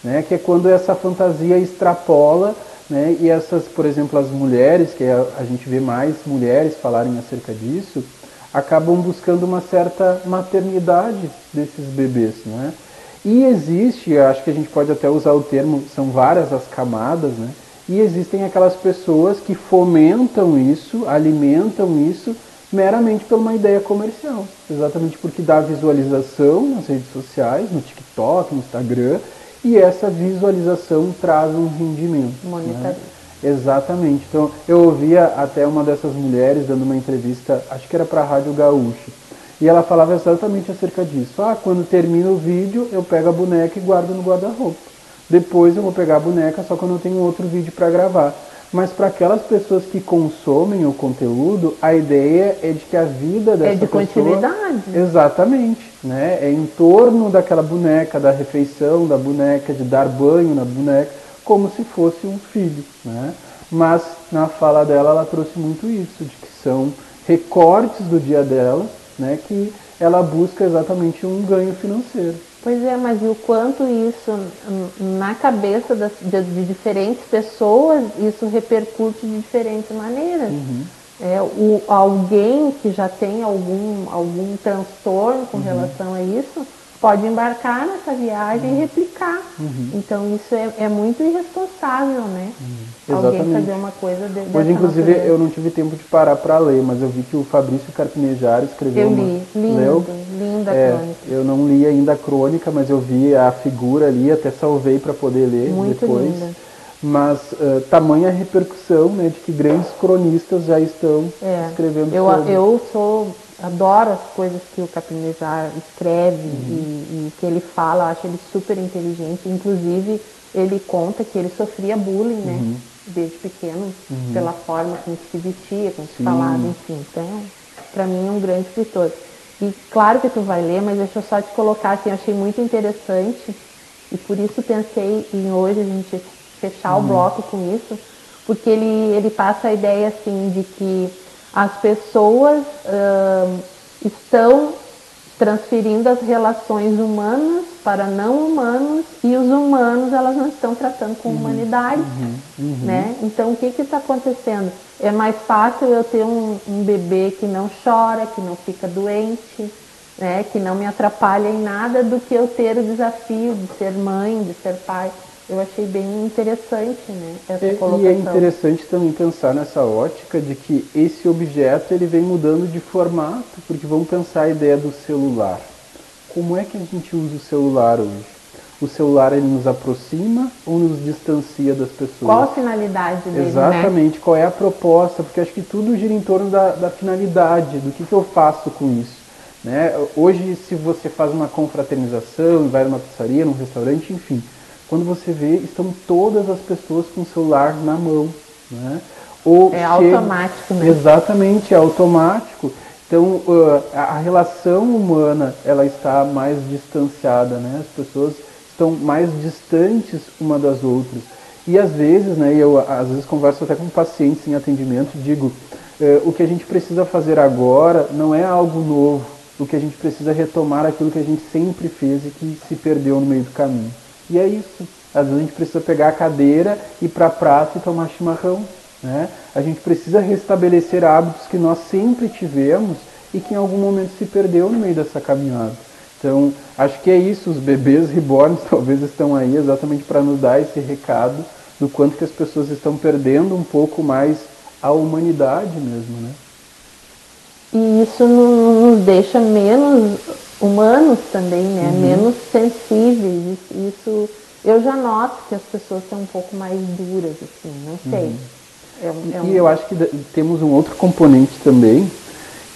né? Que é quando essa fantasia extrapola, né? E essas, por exemplo, as mulheres, que a gente vê mais mulheres falarem acerca disso, acabam buscando uma certa maternidade desses bebês, né? E existe, acho que a gente pode até usar o termo, são várias as camadas, né? E existem aquelas pessoas que fomentam isso, alimentam isso, meramente por uma ideia comercial. Exatamente porque dá visualização nas redes sociais, no TikTok, no Instagram, e essa visualização traz um rendimento. Monetaria. Né? Exatamente. Então, eu ouvia até uma dessas mulheres dando uma entrevista, acho que era para a Rádio Gaúcha, e ela falava exatamente acerca disso. Quando termina o vídeo, eu pego a boneca e guardo no guarda-roupa. Depois eu vou pegar a boneca só quando eu tenho outro vídeo para gravar. Mas para aquelas pessoas que consomem o conteúdo, a ideia é de que a vida dessa pessoa... É de continuidade. Exatamente. Né? É em torno daquela boneca, da refeição da boneca, de dar banho na boneca, como se fosse um filho. Né? Mas na fala dela, ela trouxe muito isso, de que são recortes do dia dela, né, que ela busca exatamente um ganho financeiro. Pois é, mas e o quanto isso, na cabeça de diferentes pessoas, isso repercute de diferentes maneiras. Alguém que já tem algum transtorno com relação a isso, pode embarcar nessa viagem e replicar. Então isso é muito irresponsável, né? Alguém fazer uma coisa dessa Hoje, inclusive, natureza. eu não tive tempo de parar para ler, mas eu vi que o Fabrício Carpinejar escreveu linda crônica. Eu não li ainda a crônica, mas eu vi a figura ali, até salvei para poder ler muito depois. Linda. Mas tamanha repercussão, né, de que grandes cronistas já estão escrevendo sobre. Eu adoro as coisas que o Carpinejar escreve e que ele fala, acho ele super inteligente. Inclusive, ele conta que ele sofria bullying, né, desde pequeno, pela forma como se vestia, como se falava, enfim. Então, para mim, é um grande escritor. E claro que tu vai ler, mas deixa eu só te colocar assim, eu achei muito interessante e por isso pensei em hoje a gente fechar o bloco com isso, porque ele passa a ideia assim de que as pessoas estão transferindo as relações humanas para não humanos e os humanos elas não estão tratando com humanidade, né? Então o que está acontecendo? É mais fácil eu ter um bebê que não chora, que não fica doente, né, que não me atrapalha em nada, do que eu ter o desafio de ser mãe, de ser pai. Eu achei bem interessante, né, essa colocação. E é interessante também pensar nessa ótica de que esse objeto ele vem mudando de formato, porque vamos pensar a ideia do celular. Como é que a gente usa o celular hoje? O celular ele nos aproxima ou nos distancia das pessoas? Qual a finalidade dele, Exatamente, né? Qual é a proposta? Porque acho que tudo gira em torno da finalidade, do que eu faço com isso. Né? Hoje, se você faz uma confraternização, vai numa pizzaria, num restaurante, enfim, quando você vê, estão todas as pessoas com o celular na mão. Né? Ou automático, né? Exatamente, é automático. Então, a relação humana, ela está mais distanciada, né? As pessoas estão mais distantes uma das outras. E às vezes, né, eu às vezes converso até com pacientes em atendimento, digo, o que a gente precisa fazer agora não é algo novo, o que a gente precisa é retomar aquilo que a gente sempre fez e que se perdeu no meio do caminho. E é isso, às vezes a gente precisa pegar a cadeira, ir para a praça e tomar chimarrão. Né? A gente precisa restabelecer hábitos que nós sempre tivemos e que em algum momento se perdeu no meio dessa caminhada. Então, acho que é isso, os bebês reborns talvez estão aí exatamente para nos dar esse recado do quanto que as pessoas estão perdendo um pouco mais a humanidade mesmo, né? E isso nos deixa menos humanos também, né? Menos sensíveis. Isso eu já noto que as pessoas são um pouco mais duras, assim, não sei. E eu acho que temos um outro componente também,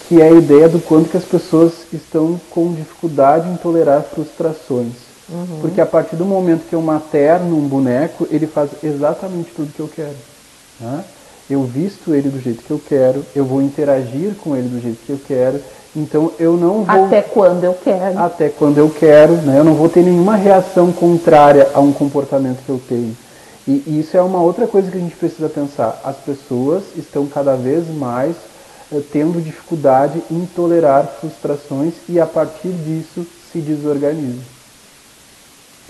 que é a ideia do quanto que as pessoas estão com dificuldade em tolerar frustrações. Porque a partir do momento que eu materno um boneco, ele faz exatamente tudo que eu quero. Né? Eu visto ele do jeito que eu quero, eu vou interagir com ele do jeito que eu quero, então eu não vou... Até quando eu quero. Até quando eu quero, né? Eu não vou ter nenhuma reação contrária a um comportamento que eu tenho. E isso é uma outra coisa que a gente precisa pensar. As pessoas estão cada vez mais tendo dificuldade em tolerar frustrações e a partir disso se desorganizam.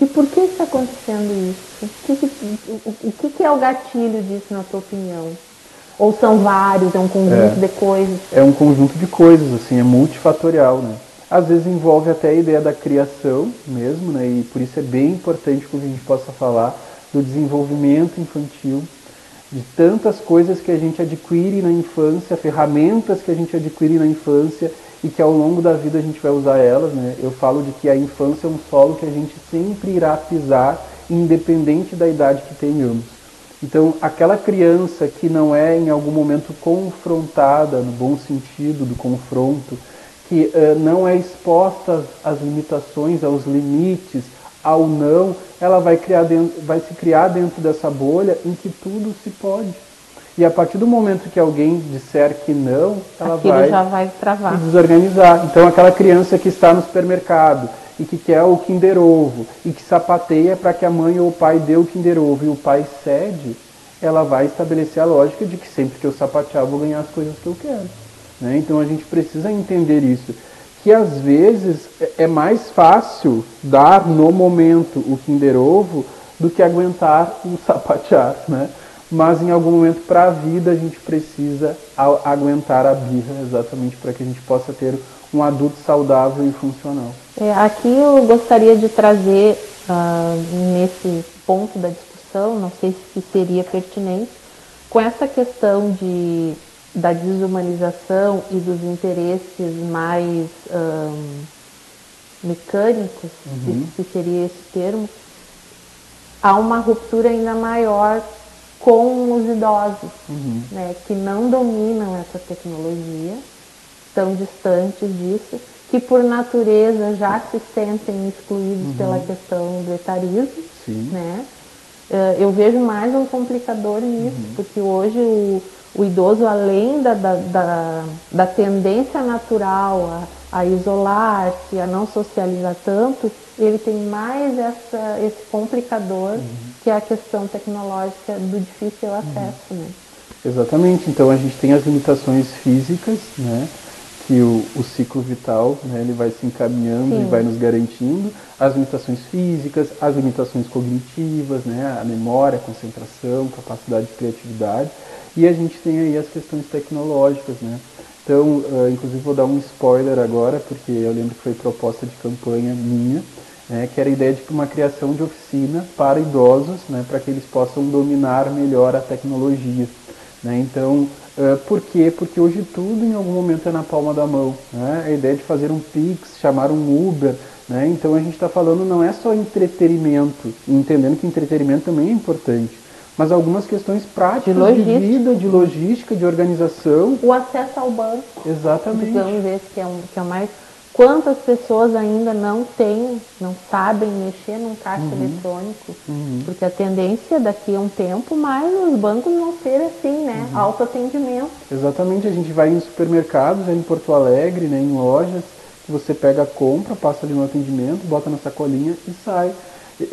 E por que está acontecendo isso? O que é o gatilho disso, na tua opinião? Ou são vários, é um conjunto de coisas? É um conjunto de coisas, assim, é multifatorial, né? Às vezes envolve até a ideia da criação mesmo, né? E por isso é bem importante que a gente possa falar do desenvolvimento infantil, de tantas coisas que a gente adquire na infância, ferramentas que a gente adquire na infância e que ao longo da vida a gente vai usar elas, né? Eu falo de que a infância é um solo que a gente sempre irá pisar, independente da idade que tenhamos. Então, aquela criança que não é em algum momento confrontada, no bom sentido do confronto, que não é exposta às limitações, aos limites, ao não, ela vai se criar dentro dessa bolha em que tudo se pode. E a partir do momento que alguém disser que não, ela já vai travar. Se desorganizar. Então aquela criança que está no supermercado e que quer o Kinder Ovo e que sapateia para que a mãe ou o pai dê o Kinder Ovo e o pai cede, ela vai estabelecer a lógica de que sempre que eu sapatear eu vou ganhar as coisas que eu quero. Né? Então a gente precisa entender isso. Que às vezes é mais fácil dar no momento o Kinder Ovo do que aguentar o sapatear, né? Mas em algum momento para a vida a gente precisa aguentar a birra exatamente para que a gente possa ter um adulto saudável e funcional. Aqui eu gostaria de trazer nesse ponto da discussão, não sei se seria pertinente, com essa questão da desumanização e dos interesses mais mecânicos, se seria esse termo, há uma ruptura ainda maior com os idosos, né, que não dominam essa tecnologia, estão distantes disso, que por natureza já se sentem excluídos pela questão do etarismo. Né? Eu vejo mais um complicador nisso, porque hoje o idoso, além da tendência natural a isolar-se, a não socializar tanto, ele tem mais esse complicador, que é a questão tecnológica do difícil acesso. Né? Exatamente, então a gente tem as limitações físicas, né, que o ciclo vital, né, ele vai se encaminhando e vai nos garantindo. as limitações físicas, as limitações cognitivas, né? A memória, a concentração, capacidade de criatividade, e a gente tem aí as questões tecnológicas, né? Então, inclusive vou dar um spoiler agora, porque eu lembro que foi proposta de campanha minha, né, que era a ideia de uma criação de oficina para idosos, né, para que eles possam dominar melhor a tecnologia. Né? Então, por quê? Porque hoje tudo em algum momento é na palma da mão. Né? A ideia de fazer um Pix, chamar um Uber, né? Então a gente está falando não é só entretenimento, entendendo que entretenimento também é importante, mas algumas questões práticas de vida, de logística, de organização. O acesso ao banco. Exatamente. Digamos esse que é o mais... Quantas pessoas ainda não têm, não sabem mexer num caixa eletrônico? Porque a tendência daqui a um tempo, mais os bancos vão ser assim, né? Autoatendimento. Exatamente, a gente vai em supermercados, em Porto Alegre, né, em lojas, que você pega a compra, passa ali no atendimento, bota na sacolinha e sai.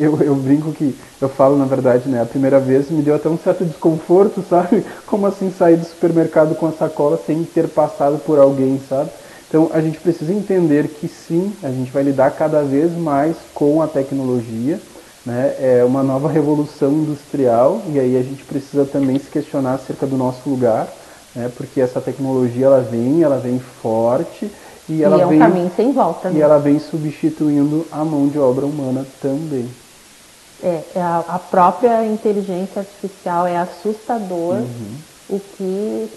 Eu brinco que, eu falo na verdade, né, a primeira vez me deu até um certo desconforto, sabe? Como assim sair do supermercado com a sacola sem ter passado por alguém, sabe? Então a gente precisa entender que sim, a gente vai lidar cada vez mais com a tecnologia, né? É uma nova revolução industrial e aí a gente precisa também se questionar acerca do nosso lugar, né? Porque essa tecnologia ela vem forte e ela é um vem, caminho sem volta, né? E ela vem substituindo a mão de obra humana também. A própria inteligência artificial é assustador. O que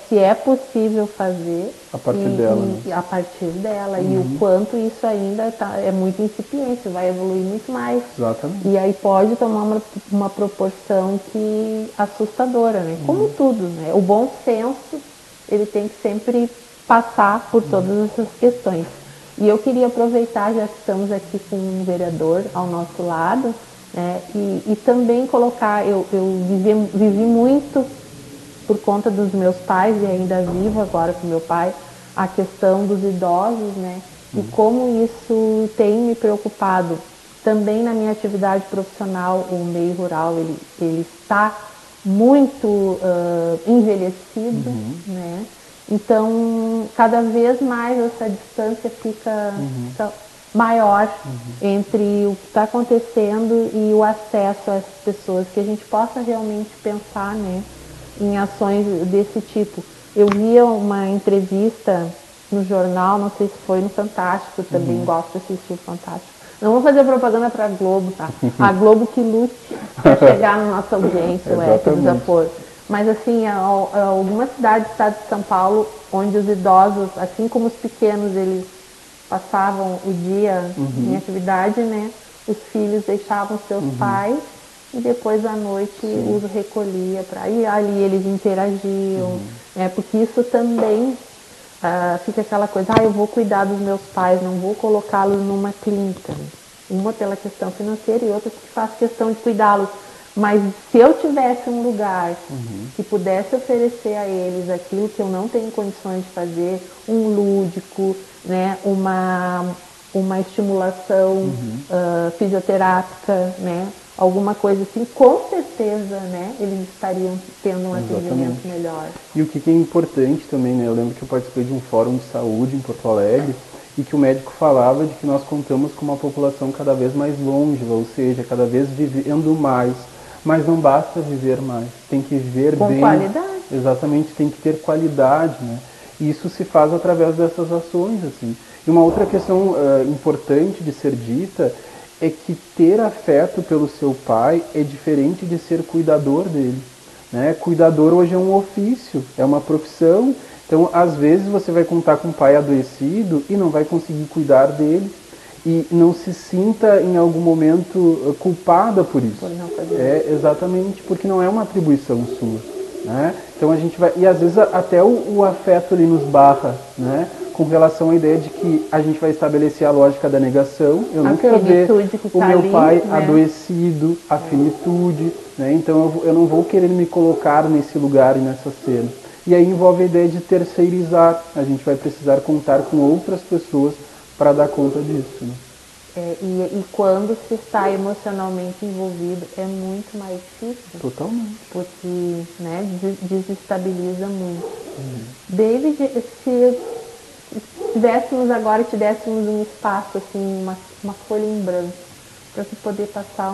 se é possível fazer a partir dela, né? A partir dela e o quanto isso ainda é muito incipiente, vai evoluir muito mais. Exatamente. E aí pode tomar uma proporção que assustadora, né? Como tudo, né? O bom senso ele tem que sempre passar por todas essas questões. E eu queria aproveitar, já que estamos aqui com um vereador ao nosso lado, né? E também colocar, eu vivi muito por conta dos meus pais e ainda vivo agora com meu pai, a questão dos idosos, né? E como isso tem me preocupado. Também na minha atividade profissional, o meio rural, ele está muito envelhecido, né? Então, cada vez mais essa distância fica maior entre o que está acontecendo e o acesso às pessoas, que a gente possa realmente pensar, né, em ações desse tipo. Eu via uma entrevista no jornal, não sei se foi no Fantástico, também gosto de assistir o Fantástico. Não vou fazer propaganda para a Globo, tá? A Globo que lute para chegar na nossa audiência, o desaforo. Mas assim, algumas cidades do estado de São Paulo, onde os idosos, assim como os pequenos, eles passavam o dia em atividade, né? Os filhos deixavam seus pais e depois à noite os recolhia para ir ali, eles interagiam, né? Porque isso também fica aquela coisa, eu vou cuidar dos meus pais, não vou colocá-los numa clínica. Uma pela questão financeira e outra porque faz questão de cuidá-los. Mas se eu tivesse um lugar que pudesse oferecer a eles aquilo que eu não tenho condições de fazer, um lúdico, né, uma estimulação fisioterápica, né, alguma coisa assim, com certeza, né, eles estariam tendo um atendimento melhor. E o que é importante também, né, eu lembro que eu participei de um fórum de saúde em Porto Alegre e que o médico falava de que nós contamos com uma população cada vez mais longeva, ou seja, cada vez vivendo mais. Mas não basta viver mais, tem que viver com bem. Com qualidade. Exatamente, tem que ter qualidade, né? E isso se faz através dessas ações, assim. E uma outra questão importante de ser dita é que ter afeto pelo seu pai é diferente de ser cuidador dele, né? Cuidador hoje é um ofício, é uma profissão, então às vezes você vai contar com um pai adoecido e não vai conseguir cuidar dele. E não se sinta em algum momento culpada por isso. Exatamente, porque não é uma atribuição sua. Né? Então a gente vai. E às vezes até o afeto ali nos barra, né? Com relação à ideia de que a gente vai estabelecer a lógica da negação. Eu não quero ver o meu pai adoecido, a finitude. Né? Então eu não vou querer me colocar nesse lugar e nessa cena. E aí envolve a ideia de terceirizar. A gente vai precisar contar com outras pessoas para dar conta disso. Né? E quando se está emocionalmente envolvido é muito mais difícil. Totalmente. Porque, né, desestabiliza muito. David, se tivéssemos agora, te dessemos um espaço, assim, uma folha em branco, para tu poder passar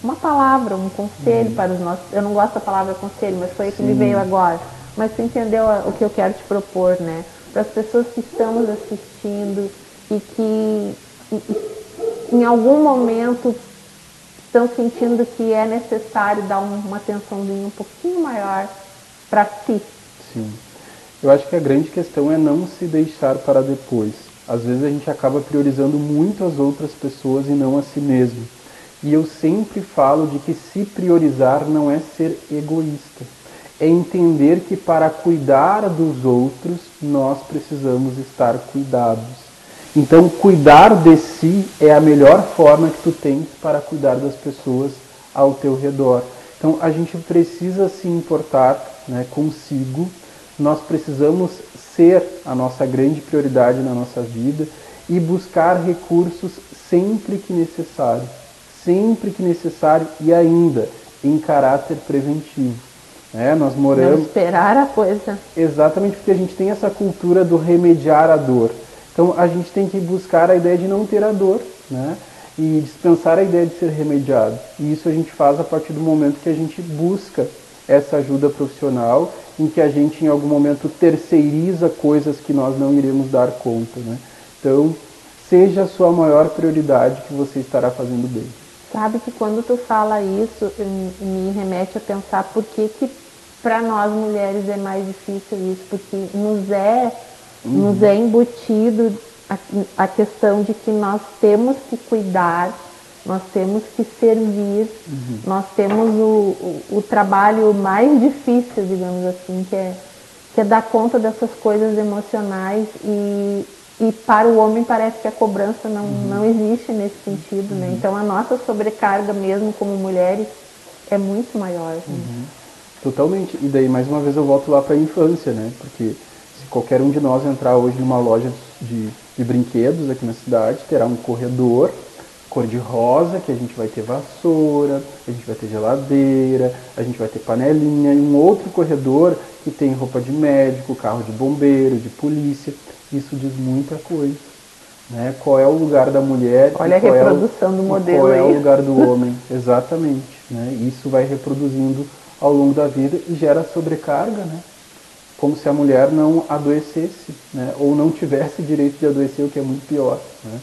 uma palavra, um conselho para os nossos... Eu não gosto da palavra conselho, mas foi o que me veio agora. Mas tu entendeu o que eu quero te propor, né? Para as pessoas que estamos assistindo e que em algum momento estão sentindo que é necessário dar uma atençãozinha um pouquinho maior para si. Sim. Eu acho que a grande questão é não se deixar para depois. Às vezes a gente acaba priorizando muito as outras pessoas e não a si mesmo. E eu sempre falo de que se priorizar não é ser egoísta. É entender que para cuidar dos outros, nós precisamos estar cuidados. Então, cuidar de si é a melhor forma que tu tens para cuidar das pessoas ao teu redor. Então, a gente precisa se importar, né, consigo. Nós precisamos ser a nossa grande prioridade na nossa vida e buscar recursos sempre que necessário. Sempre que necessário e ainda em caráter preventivo. Nós moramos... Não esperar a coisa. Exatamente, porque a gente tem essa cultura do remediar a dor. Então a gente tem que buscar a ideia de não ter a dor, né? E dispensar a ideia de ser remediado. E isso a gente faz a partir do momento que a gente busca essa ajuda profissional, em que a gente em algum momento terceiriza coisas que nós não iremos dar conta, né? Então, seja a sua maior prioridade que você estará fazendo bem. Sabe que quando tu fala isso, me remete a pensar por que para nós mulheres é mais difícil isso, porque nos é embutido a questão de que nós temos que cuidar, nós temos que servir, nós temos o trabalho mais difícil, digamos assim, que é dar conta dessas coisas emocionais e para o homem parece que a cobrança não existe nesse sentido, né? Então a nossa sobrecarga mesmo como mulheres é muito maior. Né? Totalmente. E daí mais uma vez eu volto lá para a infância, né? Porque se qualquer um de nós entrar hoje numa loja de brinquedos aqui na cidade, terá um corredor cor de rosa, que a gente vai ter vassoura, a gente vai ter geladeira, a gente vai ter panelinha, e um outro corredor que tem roupa de médico, carro de bombeiro, de polícia. Isso diz muita coisa. Né? Qual é o lugar da mulher? Olha a reprodução do modelo. Qual é o lugar do homem? Exatamente. Né? Isso vai reproduzindo ao longo da vida e gera sobrecarga, né? Como se a mulher não adoecesse, né? Ou não tivesse direito de adoecer, o que é muito pior. Né?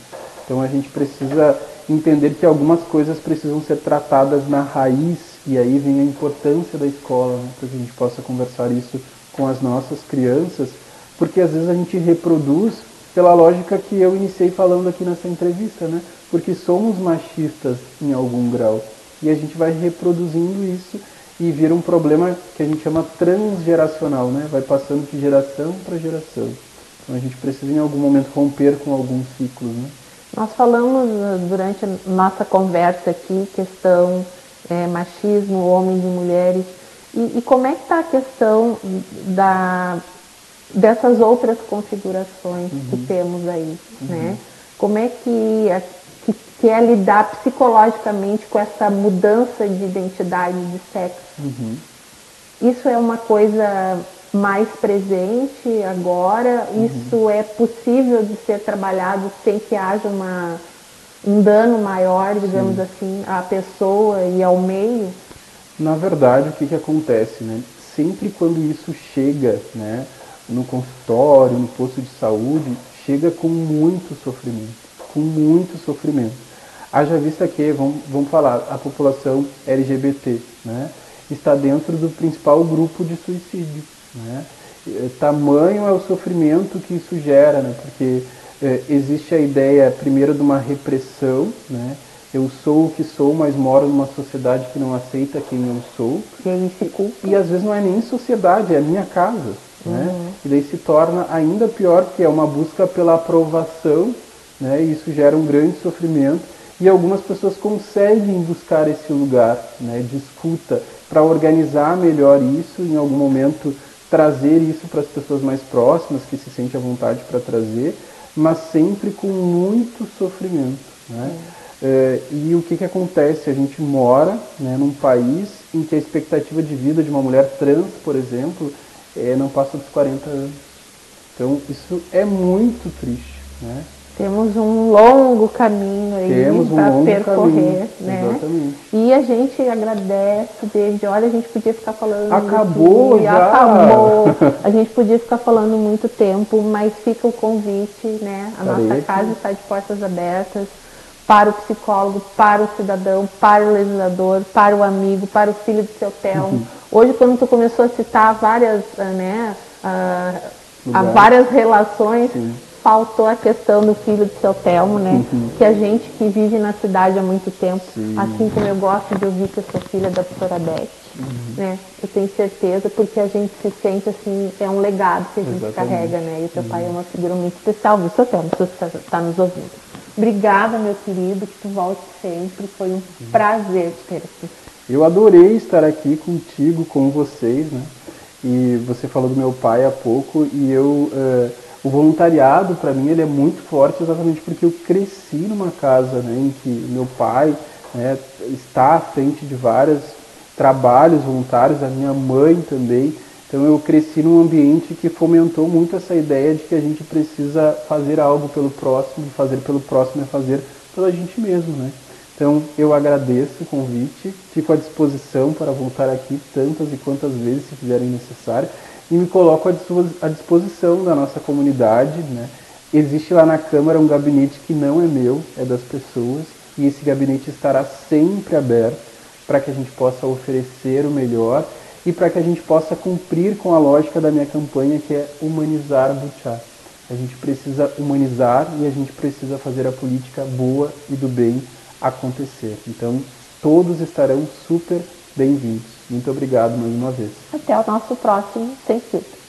Então a gente precisa entender que algumas coisas precisam ser tratadas na raiz, e aí vem a importância da escola, né? Para que a gente possa conversar isso com as nossas crianças, porque às vezes a gente reproduz pela lógica que eu iniciei falando aqui nessa entrevista, né? Porque somos machistas em algum grau, e a gente vai reproduzindo isso e vira um problema que a gente chama transgeracional, né? Vai passando de geração para geração. Então a gente precisa em algum momento romper com alguns ciclos, né? Nós falamos durante a nossa conversa aqui, questão machismo, homens e mulheres, e como é que está a questão dessas outras configurações que temos aí, né? Como é que é lidar psicologicamente com essa mudança de identidade de sexo? Isso é uma coisa mais presente agora? Isso é possível de ser trabalhado sem que haja um dano maior, digamos assim, à pessoa e ao meio? Na verdade, o que acontece, né? Sempre quando isso chega, né, no consultório, no posto de saúde, chega com muito sofrimento, com muito sofrimento. Haja vista que, vamos falar, a população LGBT, né, está dentro do principal grupo de suicídio. Né? Tamanho é o sofrimento que isso gera, né? Porque existe a ideia, primeiro, de uma repressão, né? Eu sou o que sou, mas moro numa sociedade que não aceita quem eu sou. E aí se culpa. E às vezes não é nem sociedade, é a minha casa. Né? E daí se torna ainda pior, porque é uma busca pela aprovação, né? E isso gera um grande sofrimento. E algumas pessoas conseguem buscar esse lugar, né, de escuta para organizar melhor isso, em algum momento trazer isso para as pessoas mais próximas, que se sentem à vontade para trazer, mas sempre com muito sofrimento. Né? E o que acontece? A gente mora, né, num país em que a expectativa de vida de uma mulher trans, por exemplo, não passa dos 40 anos. Então isso é muito triste, né? Temos um longo caminho aí para percorrer, né? Exatamente. E a gente agradece, David. Olha, a gente podia ficar falando... Acabou já! Acabou! A gente podia ficar falando muito tempo, mas fica o convite, né? A nossa casa está de portas abertas para o psicólogo, para o cidadão, para o legislador, para o amigo, para o filho do seu Telmo. Hoje, quando tu começou a citar várias, né, várias relações... Sim. Faltou a questão do filho do seu Telmo, né? Que a gente que vive na cidade há muito tempo, assim como eu gosto de ouvir que eu sou filha da professora Beth, né? Eu tenho certeza, porque a gente se sente assim, é um legado que a gente carrega, né? E o teu pai é uma figura muito especial, viu, seu Telmo, se você está nos ouvindo. Obrigada, meu querido, que tu volte sempre, foi um prazer te ter aqui. Eu adorei estar aqui contigo, com vocês, né? E você falou do meu pai há pouco, e o voluntariado, para mim, ele é muito forte exatamente porque eu cresci numa casa, né, em que meu pai, né, está à frente de vários trabalhos voluntários, a minha mãe também. Então eu cresci num ambiente que fomentou muito essa ideia de que a gente precisa fazer algo pelo próximo, fazer pelo próximo é fazer pela gente mesmo, né? Então eu agradeço o convite, fico à disposição para voltar aqui tantas e quantas vezes se fizerem necessário. E me coloco à disposição da nossa comunidade, né? Existe lá na Câmara um gabinete que não é meu, é das pessoas, e esse gabinete estará sempre aberto para que a gente possa oferecer o melhor e para que a gente possa cumprir com a lógica da minha campanha, que é humanizar Butiá. A gente precisa humanizar e a gente precisa fazer a política boa e do bem acontecer. Então, todos estarão super bem-vindos. Muito obrigado mais uma vez. Até o nosso próximo Sem Filtro.